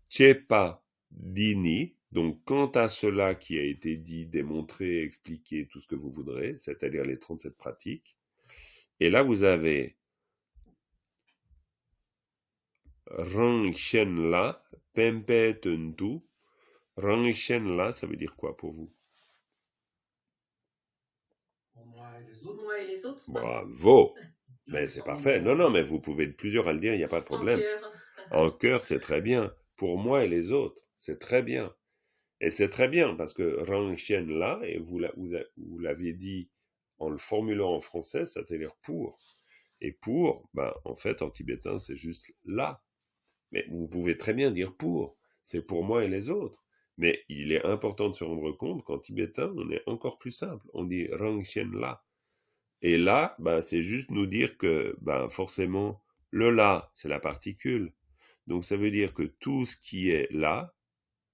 Chepa dini, donc quant à cela qui a été dit, démontré, expliqué, tout ce que vous voudrez, c'est-à-dire les 37 pratiques. Et là, vous avez Rang Shen La, Pempe Tentu. Rang Shen La, ça veut dire quoi pour vous? Pour moi et les autres. Moi et les autres. Bravo! Mais c'est parfait. Non, mais vous pouvez être plusieurs à le dire, il n'y a pas de problème. En cœur. En cœur, c'est très bien. Pour moi et les autres, c'est très bien. Et c'est très bien parce que Rang Shen La, et vous l'aviez dit en le formulant en français, c'est-à-dire pour. Et pour, ben, en fait, en tibétain, c'est juste là. Mais vous pouvez très bien dire pour. C'est pour moi et les autres. Mais il est important de se rendre compte qu'en tibétain, on est encore plus simple. On dit Rang Shen La. Et là, ben, c'est juste nous dire que, ben, forcément, le là, c'est la particule. Donc ça veut dire que tout ce qui est là,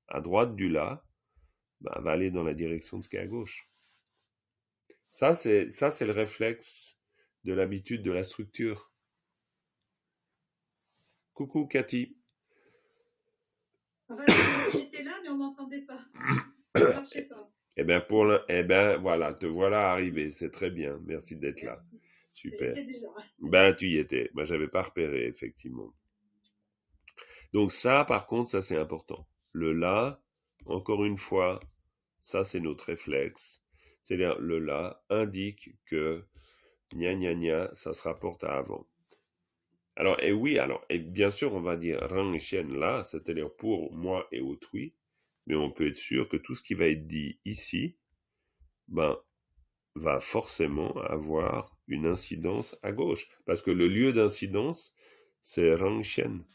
à droite du là, bah, va aller dans la direction de ce qui est à gauche. Ça, c'est le réflexe de l'habitude de la structure. Coucou Cathy. Enfin, j'étais là, mais on m'entendait pas. Ça marchait pas. Eh bien, voilà, te voilà arrivé. C'est très bien. Merci d'être là. Super. J'étais déjà. Ben, tu y étais. Moi, j'avais pas repéré, effectivement. Donc ça, par contre, ça, c'est important. Le là, encore une fois, ça, c'est notre réflexe. C'est-à-dire, le là indique que gna gna gna, ça se rapporte à avant. Alors, et bien sûr, on va dire rang et chien là, c'est-à-dire pour moi et autrui, mais on peut être sûr que tout ce qui va être dit ici, ben, va forcément avoir une incidence à gauche, parce que le lieu d'incidence, c'est rang chien.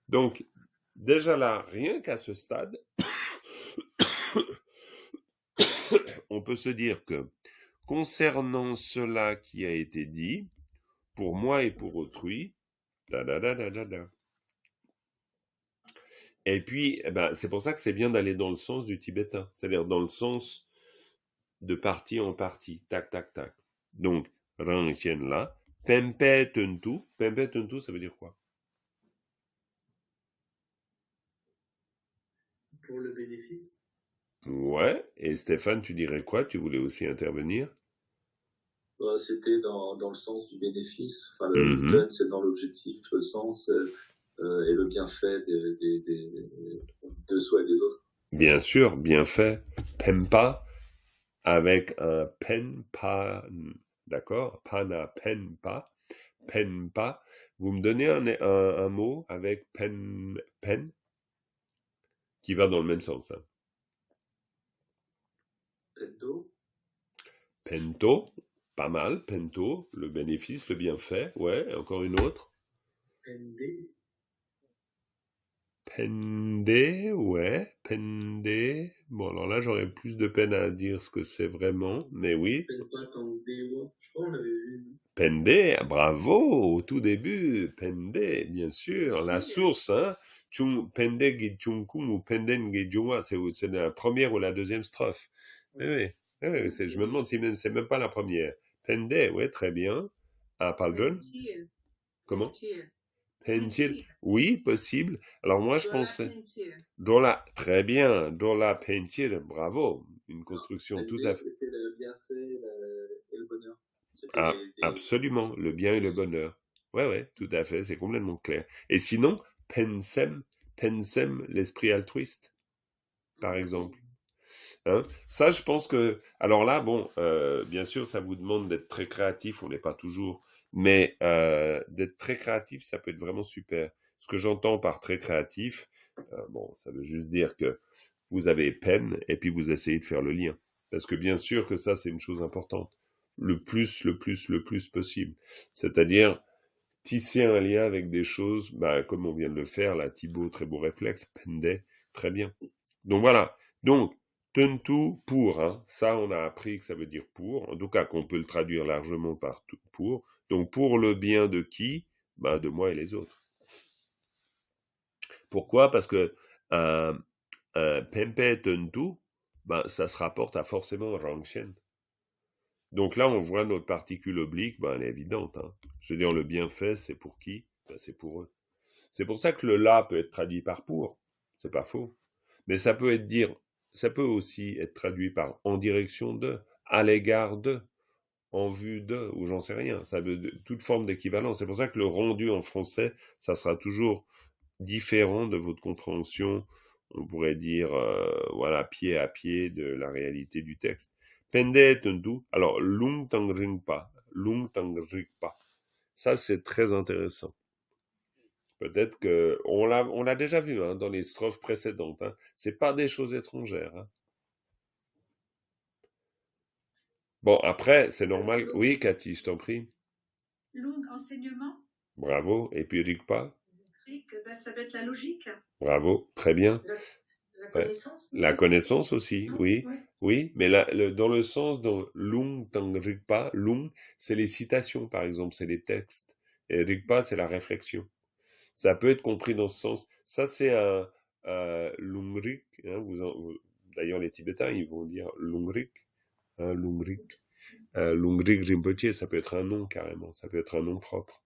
Donc, déjà là, rien qu'à ce stade, on peut se dire que concernant cela qui a été dit, pour moi et pour autrui, et puis, c'est pour ça que c'est bien d'aller dans le sens du tibétain, c'est-à-dire dans le sens de partie en partie, tac, tac, tac. Donc, rang chien là, pempe tentu, ça veut dire quoi? Pour le bénéfice. Ouais, et Stéphane, tu dirais quoi? Tu voulais aussi intervenir? C'était dans le sens du bénéfice. Enfin, le ten, c'est dans l'objectif, le sens et le bienfait de soi et des autres. Bien sûr, bienfait. Pempa, avec un penpa, d'accord? Pana, penpa, penpa. Vous me donnez un mot avec pen, qui va dans le même sens. Hein. Pendo. Pento, pas mal, pento, le bénéfice, le bienfait, ouais, encore une autre. Pendé. Pendé, ouais, pendé. Bon, alors là, j'aurais plus de peine à dire ce que c'est vraiment, mais oui. Penpa Tandewa. Je crois qu'on l'avait vu. Pendé, bravo, au tout début, pendé, bien sûr, la source, hein. Pendé Gijunkum ou Penden Gijunwa, c'est la première ou la deuxième strophe. Oui, je me demande si c'est même pas la première. Pendé, ouais, très bien. Ah, pardon? Comment? Pentil, oui, possible. Alors moi, je pensais... très bien, Dola Pentil, bravo. Une construction tout à fait... C'était le bienfait et le bonheur. Absolument, le bien et le bonheur. Ouais, tout à fait, c'est complètement clair. Et sinon, pensem, l'esprit altruiste, par exemple. Hein? Ça, je pense que... Alors là, bon, bien sûr, ça vous demande d'être très créatif, on n'est pas toujours... Mais d'être très créatif, ça peut être vraiment super. Ce que j'entends par très créatif, bon, ça veut juste dire que vous avez peine et puis vous essayez de faire le lien. Parce que bien sûr que ça, c'est une chose importante. Le plus possible. C'est-à-dire tisser un lien avec des choses, comme on vient de le faire, là, Thibaut, très beau réflexe, pendait, très bien. Donc voilà. Donc, tentu, pour, hein. Ça, on a appris que ça veut dire pour. En tout cas, qu'on peut le traduire largement par pour. Donc, pour le bien de qui? De moi et les autres. Pourquoi? Parce que pempe tentu, ça se rapporte à forcément rangchen. Donc là, on voit notre particule oblique, elle est évidente. Hein. Je veux dire, le bienfait, c'est pour qui? C'est pour eux. C'est pour ça que le là peut être traduit par pour. C'est pas faux. Mais ça peut aussi être traduit par en direction de, à l'égard de, en vue de, ou j'en sais rien. Ça veut toute forme d'équivalence. C'est pour ça que le rendu en français, ça sera toujours différent de votre compréhension, on pourrait dire, pied à pied de la réalité du texte. Pende tendu, alors lung tang ringpa. Ça, c'est très intéressant. Peut-être que on l'a déjà vu hein, dans les strophes précédentes. Hein. C'est pas des choses étrangères. Hein. Bon, après, c'est normal. Oui, Cathy, je t'en prie. Lung, enseignement. Bravo. Et puis Rigpa? Ça va être la logique. Bravo, très bien. La connaissance. La connaissance aussi, oui. Ouais. Oui, mais là, dans le sens dont Lung Tang Rigpa, Lung, c'est les citations, par exemple, c'est les textes. Et Rigpa, c'est la réflexion. Ça peut être compris dans ce sens. Ça, c'est un Lungrik. Hein, vous D'ailleurs, les Tibétains, ils vont dire Lungrik, hein, Lungrik. Lungrik Rinpoche, ça peut être un nom carrément, ça peut être un nom propre.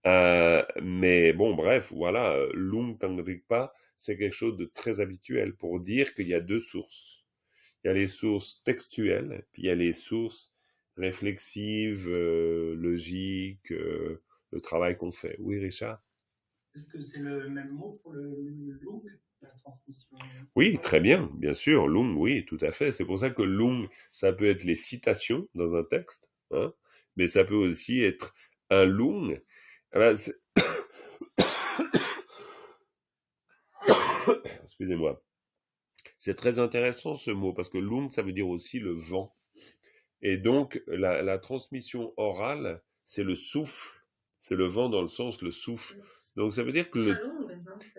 Mais bon, bref, voilà, Lung Tangrikpa, c'est quelque chose de très habituel pour dire qu'il y a deux sources. Il y a les sources textuelles, puis il y a les sources réflexives, logiques, le travail qu'on fait. Oui, Richard? Est-ce que c'est le même mot pour le lung, la transmission? Oui, très bien, bien sûr, lung, oui, tout à fait. C'est pour ça que lung, ça peut être les citations dans un texte, hein, mais ça peut aussi être un lung. Excusez-moi. C'est très intéressant ce mot, parce que lung, ça veut dire aussi le vent. Et donc, la transmission orale, c'est le souffle. C'est le vent dans le sens, le souffle. Donc, ça veut dire que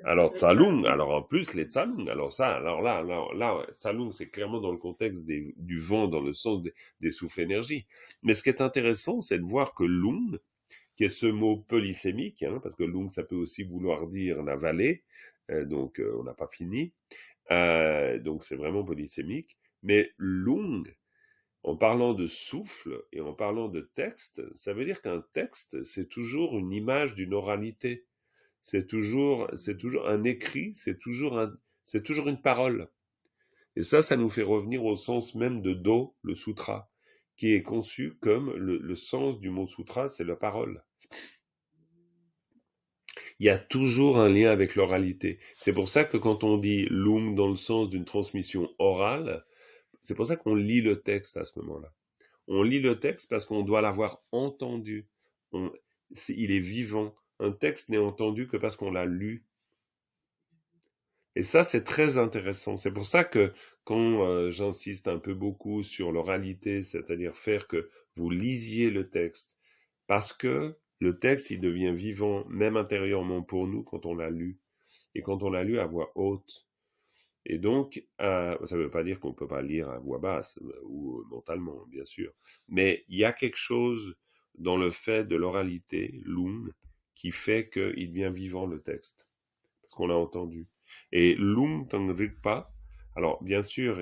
alors, Tsalung, alors en plus, les Tsalung, alors là, Tsalung, c'est clairement dans le contexte du vent, dans le sens des souffles énergie. Mais ce qui est intéressant, c'est de voir que Lung, qui est ce mot polysémique, hein, parce que Lung, ça peut aussi vouloir dire la vallée, donc on n'a pas fini, donc c'est vraiment polysémique, mais Lung, en parlant de souffle et en parlant de texte, ça veut dire qu'un texte, c'est toujours une image d'une oralité. C'est toujours un écrit, c'est toujours une parole. Et ça nous fait revenir au sens même de Do, le sutra, qui est conçu comme le sens du mot sutra, c'est la parole. Il y a toujours un lien avec l'oralité. C'est pour ça que quand on dit lung dans le sens d'une transmission orale, c'est pour ça qu'on lit le texte à ce moment-là. On lit le texte parce qu'on doit l'avoir entendu. Il est vivant. Un texte n'est entendu que parce qu'on l'a lu. Et ça, c'est très intéressant. C'est pour ça que quand j'insiste un peu beaucoup sur l'oralité, c'est-à-dire faire que vous lisiez le texte, parce que le texte, il devient vivant, même intérieurement pour nous, quand on l'a lu. Et quand on l'a lu à voix haute. Et donc, ça ne veut pas dire qu'on ne peut pas lire à voix basse ou mentalement, bien sûr. Mais il y a quelque chose dans le fait de l'oralité, lung, qui fait qu'il devient vivant le texte. Parce qu'on l'a entendu. Et lung tangrikpa, alors bien sûr,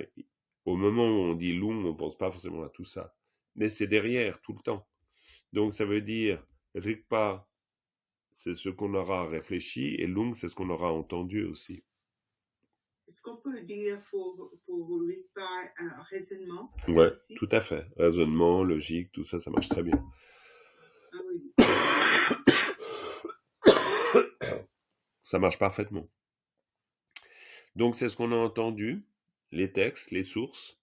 au moment où on dit lung, on ne pense pas forcément à tout ça. Mais c'est derrière, tout le temps. Donc ça veut dire, rikpa, c'est ce qu'on aura réfléchi, et lung, c'est ce qu'on aura entendu aussi. Est-ce qu'on peut dire pour Rikpa un raisonnement? Oui, tout à fait. Raisonnement, logique, tout ça, ça marche très bien. Ah oui. Ça marche parfaitement. Donc, c'est ce qu'on a entendu, les textes, les sources.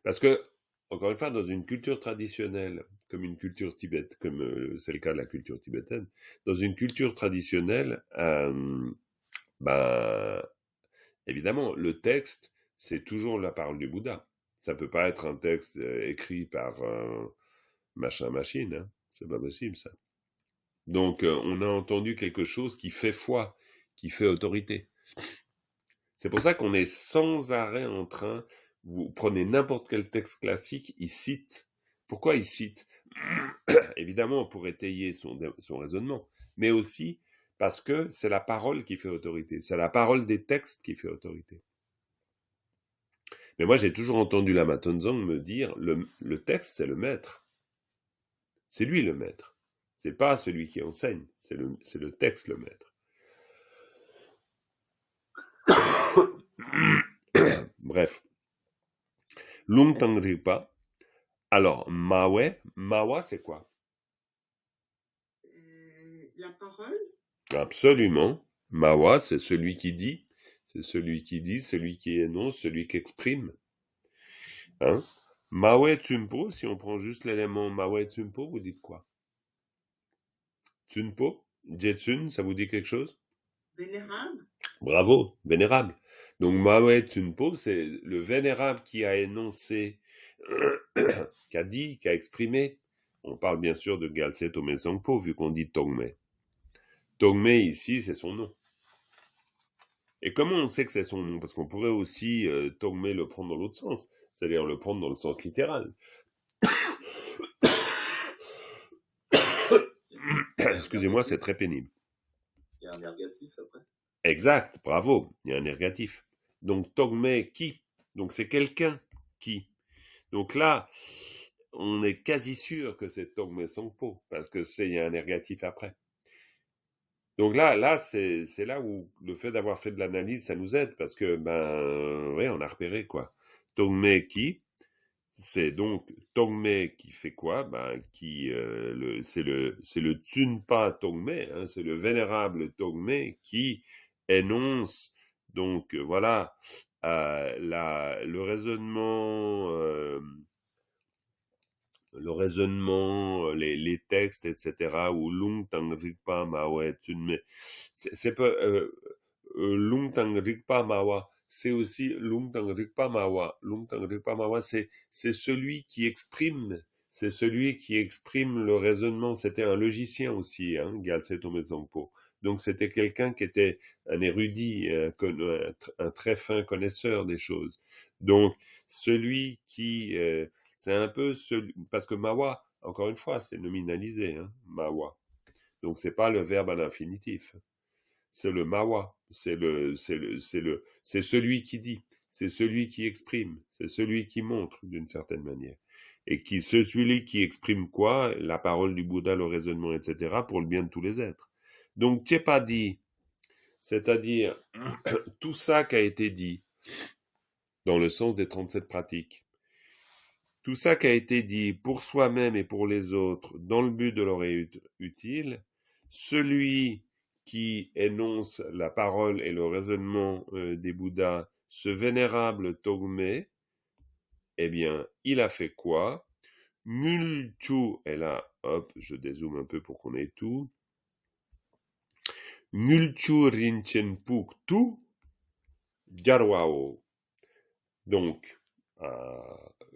Parce que, encore une fois, dans une culture traditionnelle, comme une culture tibétaine, comme c'est le cas de la culture tibétaine, dans une culture traditionnelle, évidemment, le texte, c'est toujours la parole du Bouddha. Ça ne peut pas être un texte écrit par machine, hein. C'est pas possible, ça. Donc, on a entendu quelque chose qui fait foi, qui fait autorité. C'est pour ça qu'on est sans arrêt en train, vous prenez n'importe quel texte classique, il cite. Pourquoi il cite? Évidemment, pour étayer son raisonnement, mais aussi parce que c'est la parole qui fait autorité. C'est la parole des textes qui fait autorité. Mais moi, j'ai toujours entendu Lama Tongzang me dire, le texte, c'est le maître. C'est lui le maître. C'est pas celui qui enseigne. C'est le texte le maître. Bref. Lung Tangrikpa. Alors, Mawa, c'est quoi? La parole? Absolument. Mawa, c'est celui qui dit. C'est celui qui dit, celui qui énonce, celui qui exprime. Hein? Mawe Tsumpo, si on prend juste l'élément Mawe Tsumpo, vous dites quoi? Tsunpo, Jetsun, ça vous dit quelque chose? Vénérable. Bravo, vénérable. Donc Mawe Tsunpo, c'est le vénérable qui a énoncé, qui a dit, qui a exprimé. On parle bien sûr de Gyaltse Tome Sangpo, vu qu'on dit Tongme. Tongme, ici, c'est son nom. Et comment on sait que c'est son nom? Parce qu'on pourrait aussi Tongme le prendre dans l'autre sens, c'est-à-dire le prendre dans le sens littéral. Excusez-moi, c'est très pénible. Il y a un ergatif après. Exact, bravo, il y a un ergatif. Donc Tongme qui? Donc c'est quelqu'un qui. Donc là, on est quasi sûr que c'est Tongme Songpo, parce que il y a un négatif après. Donc là, c'est là où le fait d'avoir fait de l'analyse, ça nous aide, parce que, ouais, on a repéré, quoi. Tongme qui, c'est donc Tongme qui fait quoi? C'est le Tsunpa Tongme, hein, c'est le vénérable Tongme qui énonce, donc voilà, le raisonnement, les textes, etc., ou Lung Tang Rigpa Mawa Tsunme. C'est pas Lung Tang Rigpa Mawa, c'est aussi Lung Tang Rigpa Mawa. Lung Tang Rigpa Mawa, c'est celui qui exprime, le raisonnement. C'était un logicien aussi, hein, Gyaltse Tome Songpo. Donc c'était quelqu'un qui était un érudit, un très fin connaisseur des choses. Donc celui qui c'est un peu parce que mawa, encore une fois, c'est nominalisé, hein, mawa. Donc c'est pas le verbe à l'infinitif. C'est le mawa. C'est celui qui dit. C'est celui qui exprime. C'est celui qui montre, d'une certaine manière. Et celui qui exprime quoi? La parole du Bouddha, le raisonnement, etc., pour le bien de tous les êtres. Donc, Tshepadi, c'est-à-dire tout ça qui a été dit dans le sens des 37 pratiques, tout ça qui a été dit pour soi-même et pour les autres, dans le but de leur être utile, celui qui énonce la parole et le raisonnement des Bouddhas, ce vénérable Tongme, eh bien, il a fait quoi? Ngulchu, et là, hop, je dézoome un peu pour qu'on ait tout. Ngulchu Rinchen Puk Tu Gyarwao. Donc,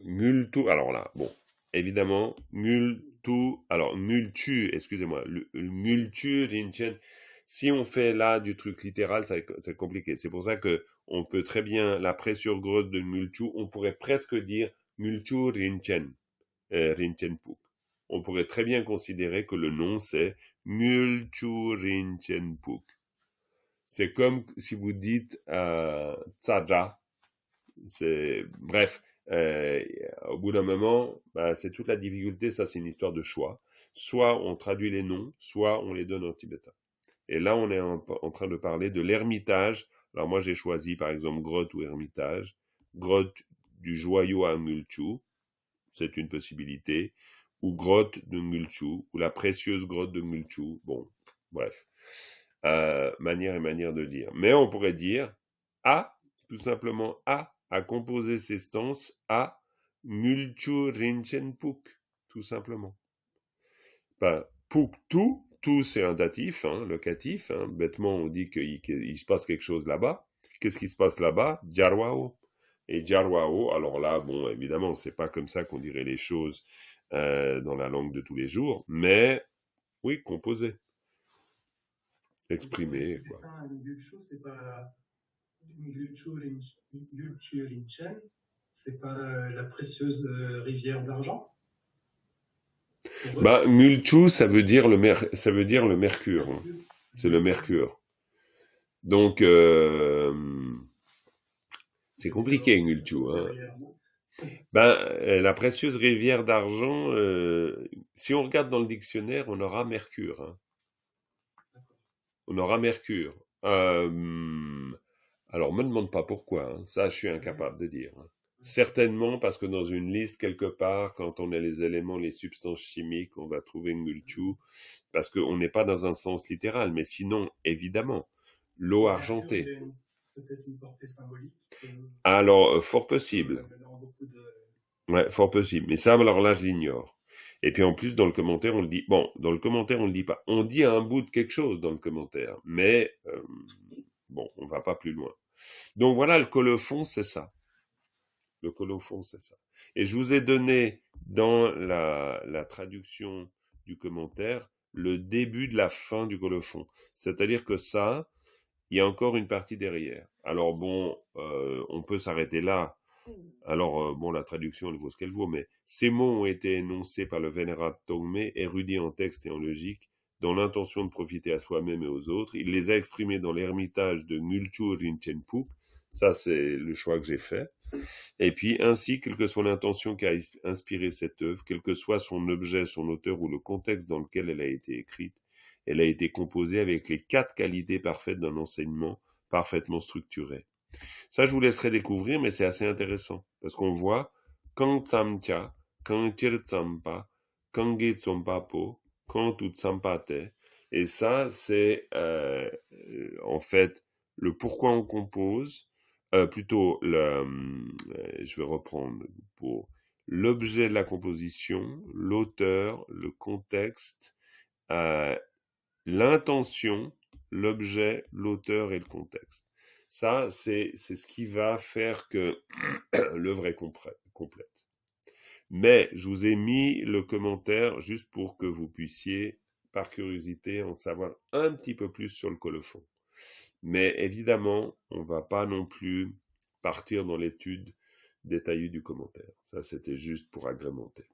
Ngultu, alors là, bon, évidemment, Ngulchu, excusez-moi, Ngulchu Rinchen, si on fait là du truc littéral, c'est compliqué. C'est pour ça que on peut très bien, la pressure grosse de Ngulchu, on pourrait presque dire Ngulchu Rinchen, Rinchen Puk. On pourrait très bien considérer que le nom c'est Ngulchu Rinchen Puk. C'est comme si vous dites Tsaja. Bref, au bout d'un moment, c'est toute la difficulté, ça c'est une histoire de choix. Soit on traduit les noms, soit on les donne en tibétain. Et là, on est en train de parler de l'ermitage. Alors moi, j'ai choisi par exemple grotte ou ermitage. Grotte du joyau à Ngulchu, c'est une possibilité. Ou grotte de Ngulchu, ou la précieuse grotte de Ngulchu. Bon, bref. Manière et manière de dire. Mais on pourrait dire tout simplement à composer ces stances à Ngulchu Rinchen Puk, tout simplement. Puk tout c'est un datif, hein, locatif. Hein. Bêtement, on dit qu'il se passe quelque chose là-bas. Qu'est-ce qui se passe là-bas? Gyarwao. Et Gyarwao, alors là, bon, évidemment, c'est pas comme ça qu'on dirait les choses dans la langue de tous les jours, mais oui, composer. Exprimer, quoi. Ngulchu, c'est pas Ngulchu Rinchen, c'est pas la précieuse rivière d'argent. Ngulchu, ça veut dire le mercure. Hein. C'est le mercure. Donc, c'est compliqué, Ngulchu. Hein. La précieuse rivière d'argent, si on regarde dans le dictionnaire, on aura mercure. Hein. On aura mercure. Alors, me demande pas pourquoi. Hein. Ça, je suis incapable de dire. Hein. Certainement parce que dans une liste quelque part, quand on a les éléments, les substances chimiques, on va trouver Ngulchu, parce qu'on n'est pas dans un sens littéral, mais sinon, évidemment, l'eau argentée. Peut-être une portée symbolique. Alors, fort possible. Ouais, fort possible. Mais ça, alors là, je l'ignore. Et puis en plus, dans le commentaire, on le dit. Bon, dans le commentaire, on le dit pas. On dit un bout de quelque chose dans le commentaire, mais bon, on va pas plus loin. Donc voilà, le colophon, c'est ça. Le colophon, c'est ça. Et je vous ai donné dans la traduction du commentaire le début de la fin du colophon. C'est-à-dire que ça, il y a encore une partie derrière. Alors bon, on peut s'arrêter là. Alors bon, la traduction, elle vaut ce qu'elle vaut, mais ces mots ont été énoncés par le vénérable Tongme, érudit en texte et en logique, dans l'intention de profiter à soi-même et aux autres. Il les a exprimés dans l'ermitage de Ngulchu Rinchen Puk, Ça, c'est le choix que j'ai fait. Et puis, ainsi, quelle que soit l'intention qui a inspiré cette œuvre, quel que soit son objet, son auteur ou le contexte dans lequel elle a été écrite, elle a été composée avec les 4 qualités parfaites d'un enseignement parfaitement structuré. Ça, je vous laisserai découvrir, mais c'est assez intéressant, parce qu'on voit Kang Tsamcha, Kang Tir Tsampa, Kange Tsompapo, Kang Tut Tsampate. Et ça, c'est en fait le pourquoi on compose, plutôt, je vais reprendre pour l'objet de la composition, l'auteur, le contexte, l'intention, l'objet, l'auteur et le contexte. Ça, c'est ce qui va faire que l'œuvre est complète. Mais je vous ai mis le commentaire juste pour que vous puissiez, par curiosité, en savoir un petit peu plus sur le colophon. Mais évidemment, on ne va pas non plus partir dans l'étude détaillée du commentaire. Ça, c'était juste pour agrémenter.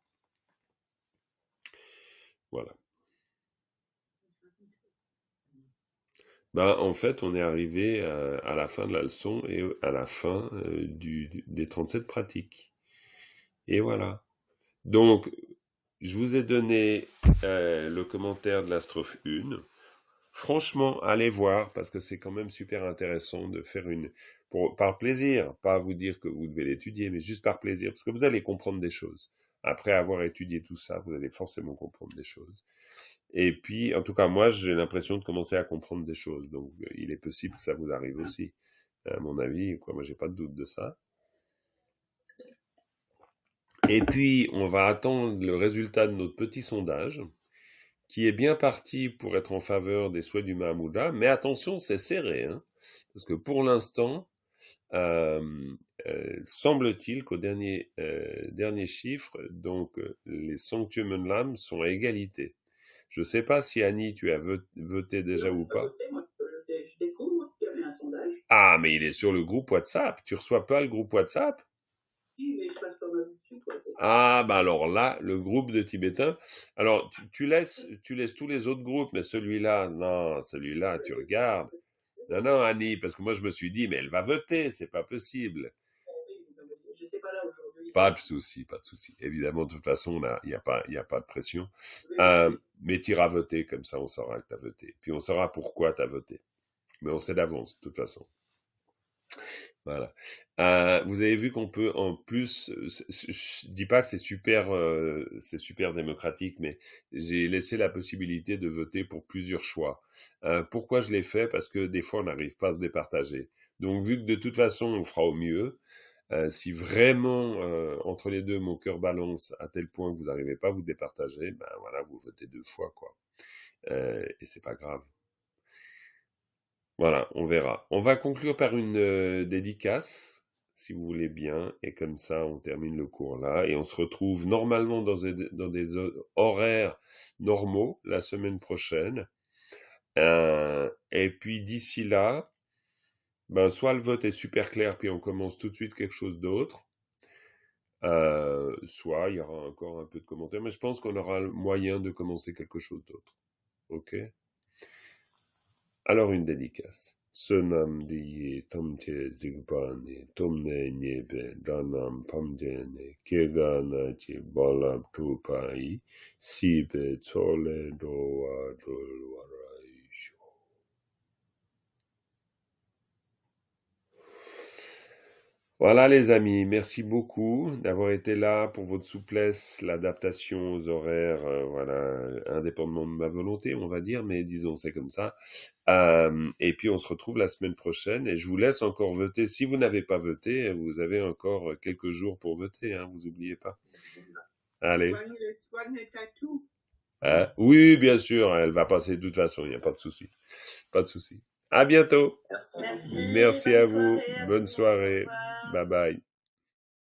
Voilà. En fait, on est arrivé à la fin de la leçon et à la fin des 37 pratiques. Et voilà. Donc, je vous ai donné le commentaire de la strophe 1. Franchement, allez voir, parce que c'est quand même super intéressant de faire par plaisir, pas vous dire que vous devez l'étudier, mais juste par plaisir, parce que vous allez comprendre des choses. Après avoir étudié tout ça, vous allez forcément comprendre des choses. Et puis, en tout cas, moi, j'ai l'impression de commencer à comprendre des choses. Donc, il est possible que ça vous arrive aussi, à mon avis. Moi, j'ai pas de doute de ça. Et puis, on va attendre le résultat de notre petit sondage, qui est bien parti pour être en faveur des souhaits du Mahamouda. Mais attention, c'est serré, hein, parce que pour l'instant, semble-t-il qu'au dernier chiffre, donc les Sanctum Unlam sont à égalité. Je ne sais pas si Annie, tu as voté déjà ou pas. Je découvre, moi, qu'il y avait un sondage. Ah, mais il est sur le groupe WhatsApp. Tu reçois pas le groupe WhatsApp? Oui, mais je passe pas mal dessus, quoi. Ah, alors là, le groupe de Tibétains. Alors, tu laisses tous les autres groupes, mais celui-là, non, celui-là, tu regardes. Non, Annie, parce que moi, je me suis dit, mais elle va voter, c'est pas possible. J'étais pas là aujourd'hui. Pas de souci. Évidemment, de toute façon, il n'y a pas de pression. Mais tu iras voter, comme ça, on saura que tu as voté. Puis on saura pourquoi tu as voté. Mais on sait d'avance, de toute façon. Voilà. Vous avez vu qu'on peut, en plus, je dis pas que c'est super démocratique, mais j'ai laissé la possibilité de voter pour plusieurs choix. Pourquoi je l'ai fait? Parce que des fois, on n'arrive pas à se départager. Donc, vu que de toute façon, on fera au mieux, si vraiment, entre les deux, mon cœur balance à tel point que vous n'arrivez pas à vous départager, voilà, vous votez 2 fois, quoi. Et c'est pas grave. Voilà, on verra. On va conclure par une dédicace, si vous voulez bien, et comme ça, on termine le cours là, et on se retrouve normalement dans des horaires normaux la semaine prochaine. Et puis d'ici là, soit le vote est super clair, puis on commence tout de suite quelque chose d'autre, soit il y aura encore un peu de commentaires, mais je pense qu'on aura le moyen de commencer quelque chose d'autre. Ok? Alors une dédicace. Sunam diye tamche zigbani tumne nyebe danam pamjene kegana chi balab tupai sibe tsole doa dolwaraisho. Voilà les amis, merci beaucoup d'avoir été là pour votre souplesse, l'adaptation aux horaires, indépendamment de ma volonté, on va dire, mais disons c'est comme ça. Et puis on se retrouve la semaine prochaine et je vous laisse encore voter. Si vous n'avez pas voté, vous avez encore quelques jours pour voter, hein, vous n'oubliez pas. Allez. Oui, bien sûr, elle va passer de toute façon, il n'y a pas de souci. Pas de souci. À bientôt. Merci Merci à vous. soirée, Bonne soirée. Bye bye.